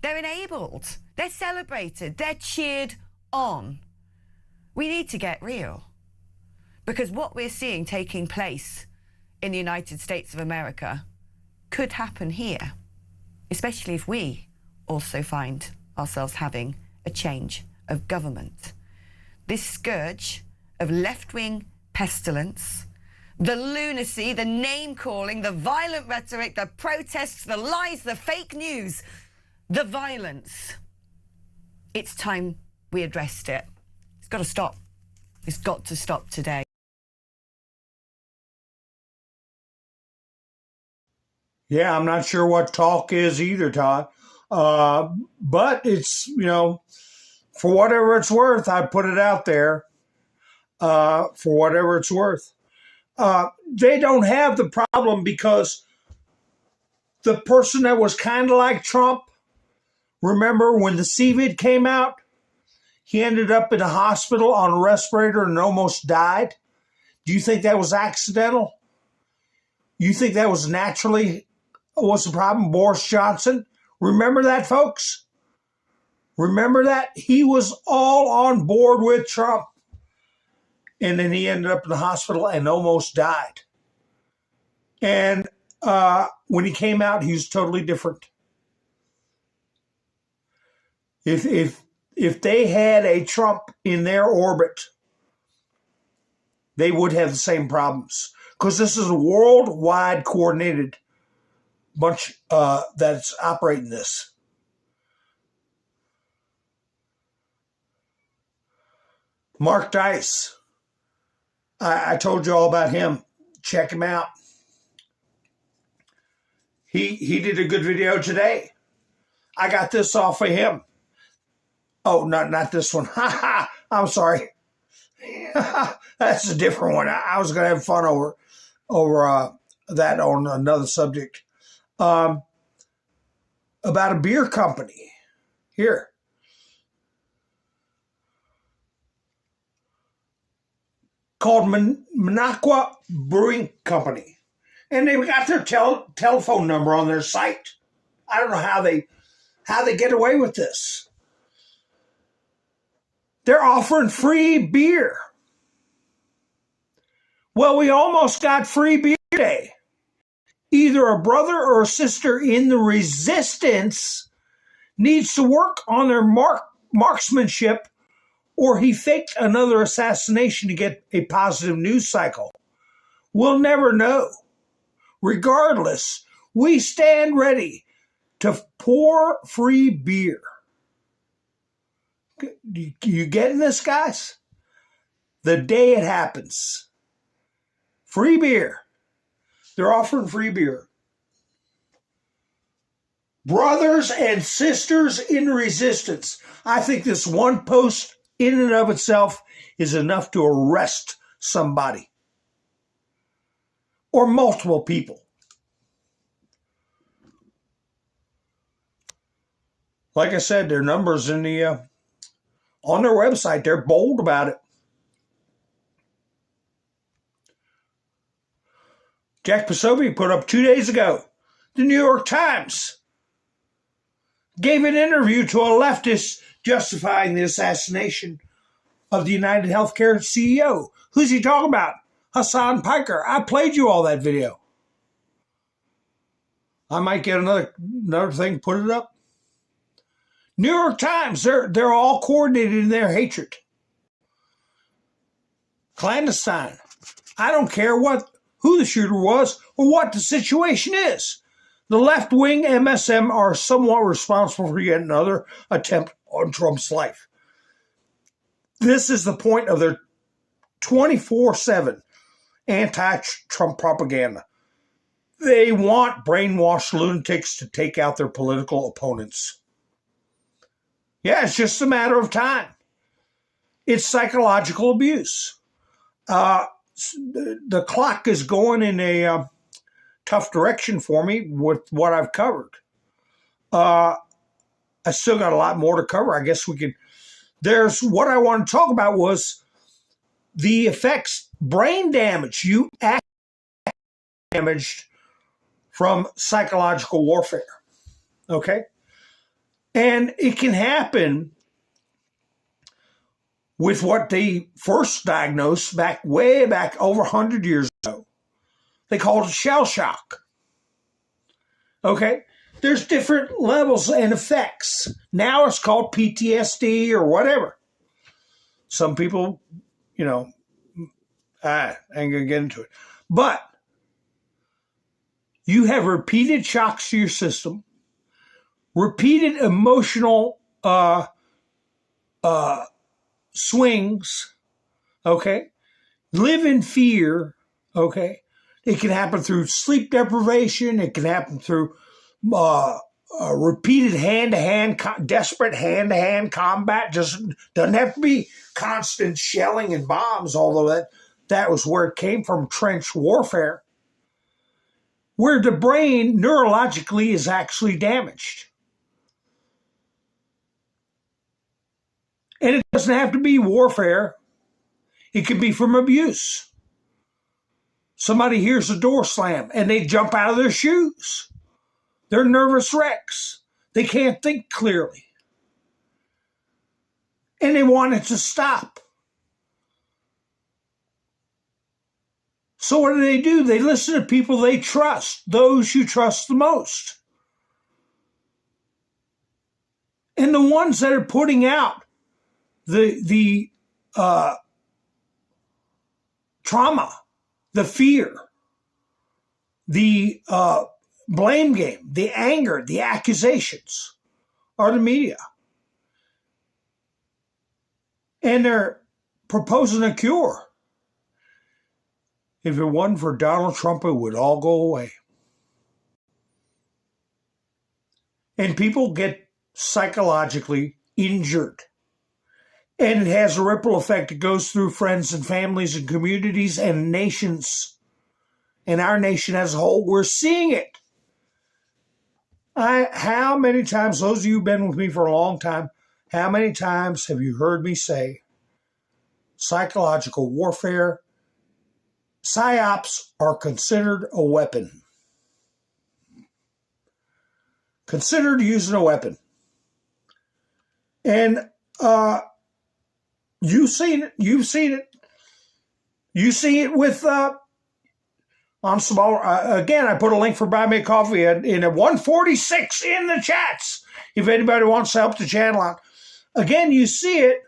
They're enabled. They're celebrated. They're cheered on. We need to get real. Because what we're seeing taking place in the United States of America could happen here, especially if we also find ourselves having a change of government. This scourge of left-wing pestilence, the lunacy, the name-calling, the violent rhetoric, the protests, the lies, the fake news, the violence. It's time we addressed it. It's got to stop. It's got to stop today. Yeah, I'm not sure what talk is either, Todd. But it's, for whatever it's worth, I put it out there for whatever it's worth. They don't have the problem because the person that was kind of like Trump, remember when the CVID came out, he ended up in a hospital on a respirator and almost died. Do you think that was accidental? You think that was naturally was the problem? Boris Johnson? Remember that, folks? Remember that? He was all on board with Trump. And then he ended up in the hospital and almost died. And when he came out, he was totally different. If they had a Trump in their orbit, they would have the same problems. Because this is a worldwide coordinated bunch that's operating this. Mark Dice. I told you all about him. Check him out. He did a good video today. I got this off of him. Oh, not this one. I'm sorry. That's a different one. I was going to have fun over that on another subject. About a beer company. Here. Called Minocqua Brewing Company. And they've got their telephone number on their site. I don't know how they get away with this. They're offering free beer. Well, we almost got free beer today. Either a brother or a sister in the resistance needs to work on their marksmanship, or he faked another assassination to get a positive news cycle. We'll never know. Regardless, we stand ready to pour free beer. You getting this, guys? The day it happens. Free beer. They're offering free beer. Brothers and sisters in resistance. I think this one post in and of itself is enough to arrest somebody. Or multiple people. Like I said, their numbers in the on their website, they're bold about it. Jack Posobiec put up 2 days ago, the New York Times gave an interview to a leftist justifying the assassination of the United Healthcare CEO. Who's he talking about? Hassan Piker. I played you all that video. I might get another thing, put it up. New York Times, they're all coordinated in their hatred. Clandestine. I don't care who the shooter was or what the situation is. The left-wing MSM are somewhat responsible for yet another attempt on Trump's life. This is the point of their 24/7 anti-Trump propaganda. They want brainwashed lunatics to take out their political opponents. Yeah, it's just a matter of time. It's psychological abuse. The clock is going in a tough direction for me with what I've covered. I still got a lot more to cover. I guess we could. There's what I want to talk about was the effects, brain damage. You act damaged from psychological warfare. Okay? And it can happen with what they first diagnosed way back over 100 years ago. They called it shell shock. Okay? There's different levels and effects. Now it's called PTSD or whatever. Some people, I ain't going to get into it. But you have repeated shocks to your system, repeated emotional swings, okay? Live in fear, okay? It can happen through sleep deprivation. It can happen through repeated desperate hand-to-hand combat. Just doesn't have to be constant shelling and bombs, although that was where it came from, trench warfare, where the brain neurologically is actually damaged. And it doesn't have to be warfare. It can be from abuse. Somebody hears the door slam and they jump out of their shoes. They're nervous wrecks. They can't think clearly. And they want it to stop. So what do? They listen to people they trust, those you trust the most. And the ones that are putting out the trauma, the fear, the blame game, the anger, the accusations are the media. And they're proposing a cure. If it wasn't for Donald Trump, it would all go away. And people get psychologically injured. And it has a ripple effect. It goes through friends and families and communities and nations. And our nation as a whole, we're seeing it. How many times, those of you who've been with me for a long time, how many times have you heard me say psychological warfare, psyops are considered a weapon? Considered using a weapon. And you've seen it. You see it with on smaller. Again, I put a link for Buy Me a Coffee in a 146 in the chats. If anybody wants to help the channel out, again, you see it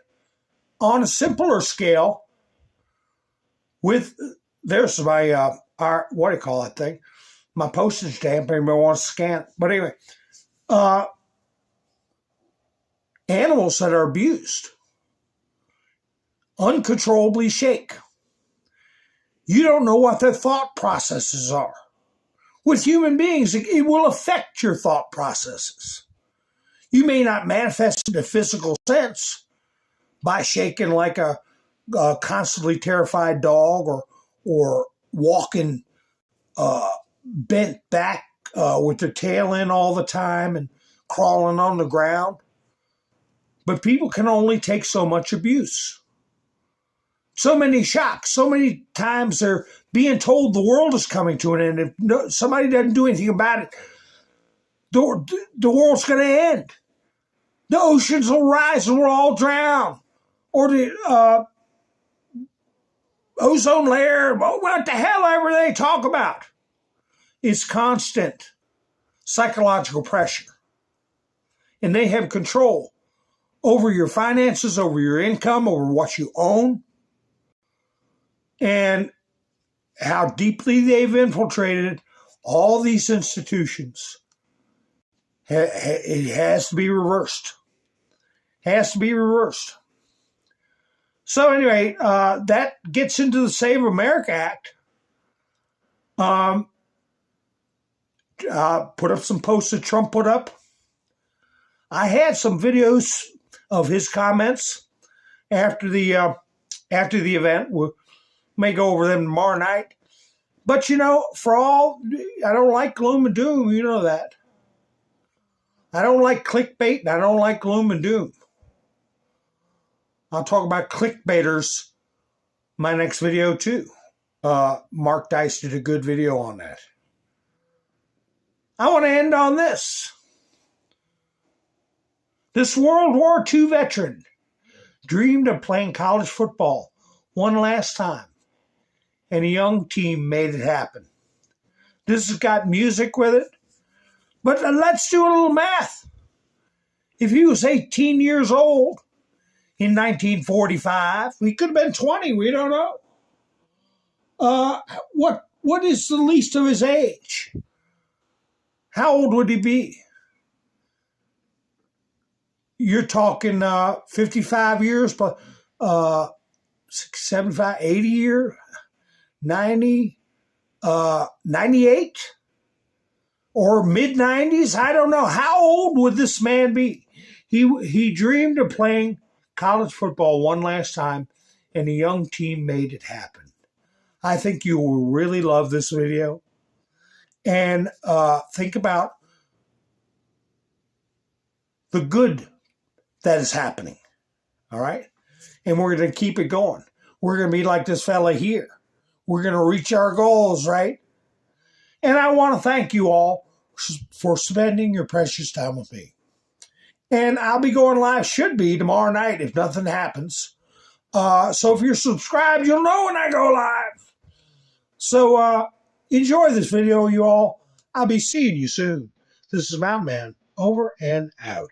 on a simpler scale. With there's my what do you call that thing? My postage stamp. Anybody wants to scan it? But anyway, animals that are abused uncontrollably shake. You don't know what their thought processes are. With human beings, it will affect your thought processes. You may not manifest in a physical sense by shaking like a constantly terrified dog or walking bent back with their tail in all the time and crawling on the ground. But people can only take so much abuse. So many shocks, so many times they're being told the world is coming to an end. If somebody doesn't do anything about it, the world's going to end. The oceans will rise and we'll all drown. Or the ozone layer, what the hell ever they talk about. It's constant psychological pressure. And they have control over your finances, over your income, over what you own. And how deeply they've infiltrated all these institutions, it has to be reversed. Has to be reversed. So anyway, that gets into the Save America Act. Put up some posts that Trump put up. I had some videos of his comments after the event. We may go over them tomorrow night. But you know, I don't like gloom and doom. You know that. I don't like clickbait, and I don't like gloom and doom. I'll talk about clickbaiters my next video too. Mark Dice did a good video on that. I want to end on this. This World War II veteran dreamed of playing college football one last time, and a young team made it happen. This has got music with it, but let's do a little math. If he was 18 years old in 1945, he could have been 20, we don't know. What is the least of his age? How old would he be? You're talking 55 years, but 75, 80 year, 90, 98, or mid-90s? I don't know. How old would this man be? He dreamed of playing college football one last time, and a young team made it happen. I think you will really love this video. And think about the good that is happening, all right? And we're going to keep it going. We're going to be like this fella here. We're going to reach our goals, right? And I want to thank you all for spending your precious time with me. And I'll be going live, should be, tomorrow night if nothing happens. So if you're subscribed, you'll know when I go live. So enjoy this video, you all. I'll be seeing you soon. This is Mountain Man, over and out.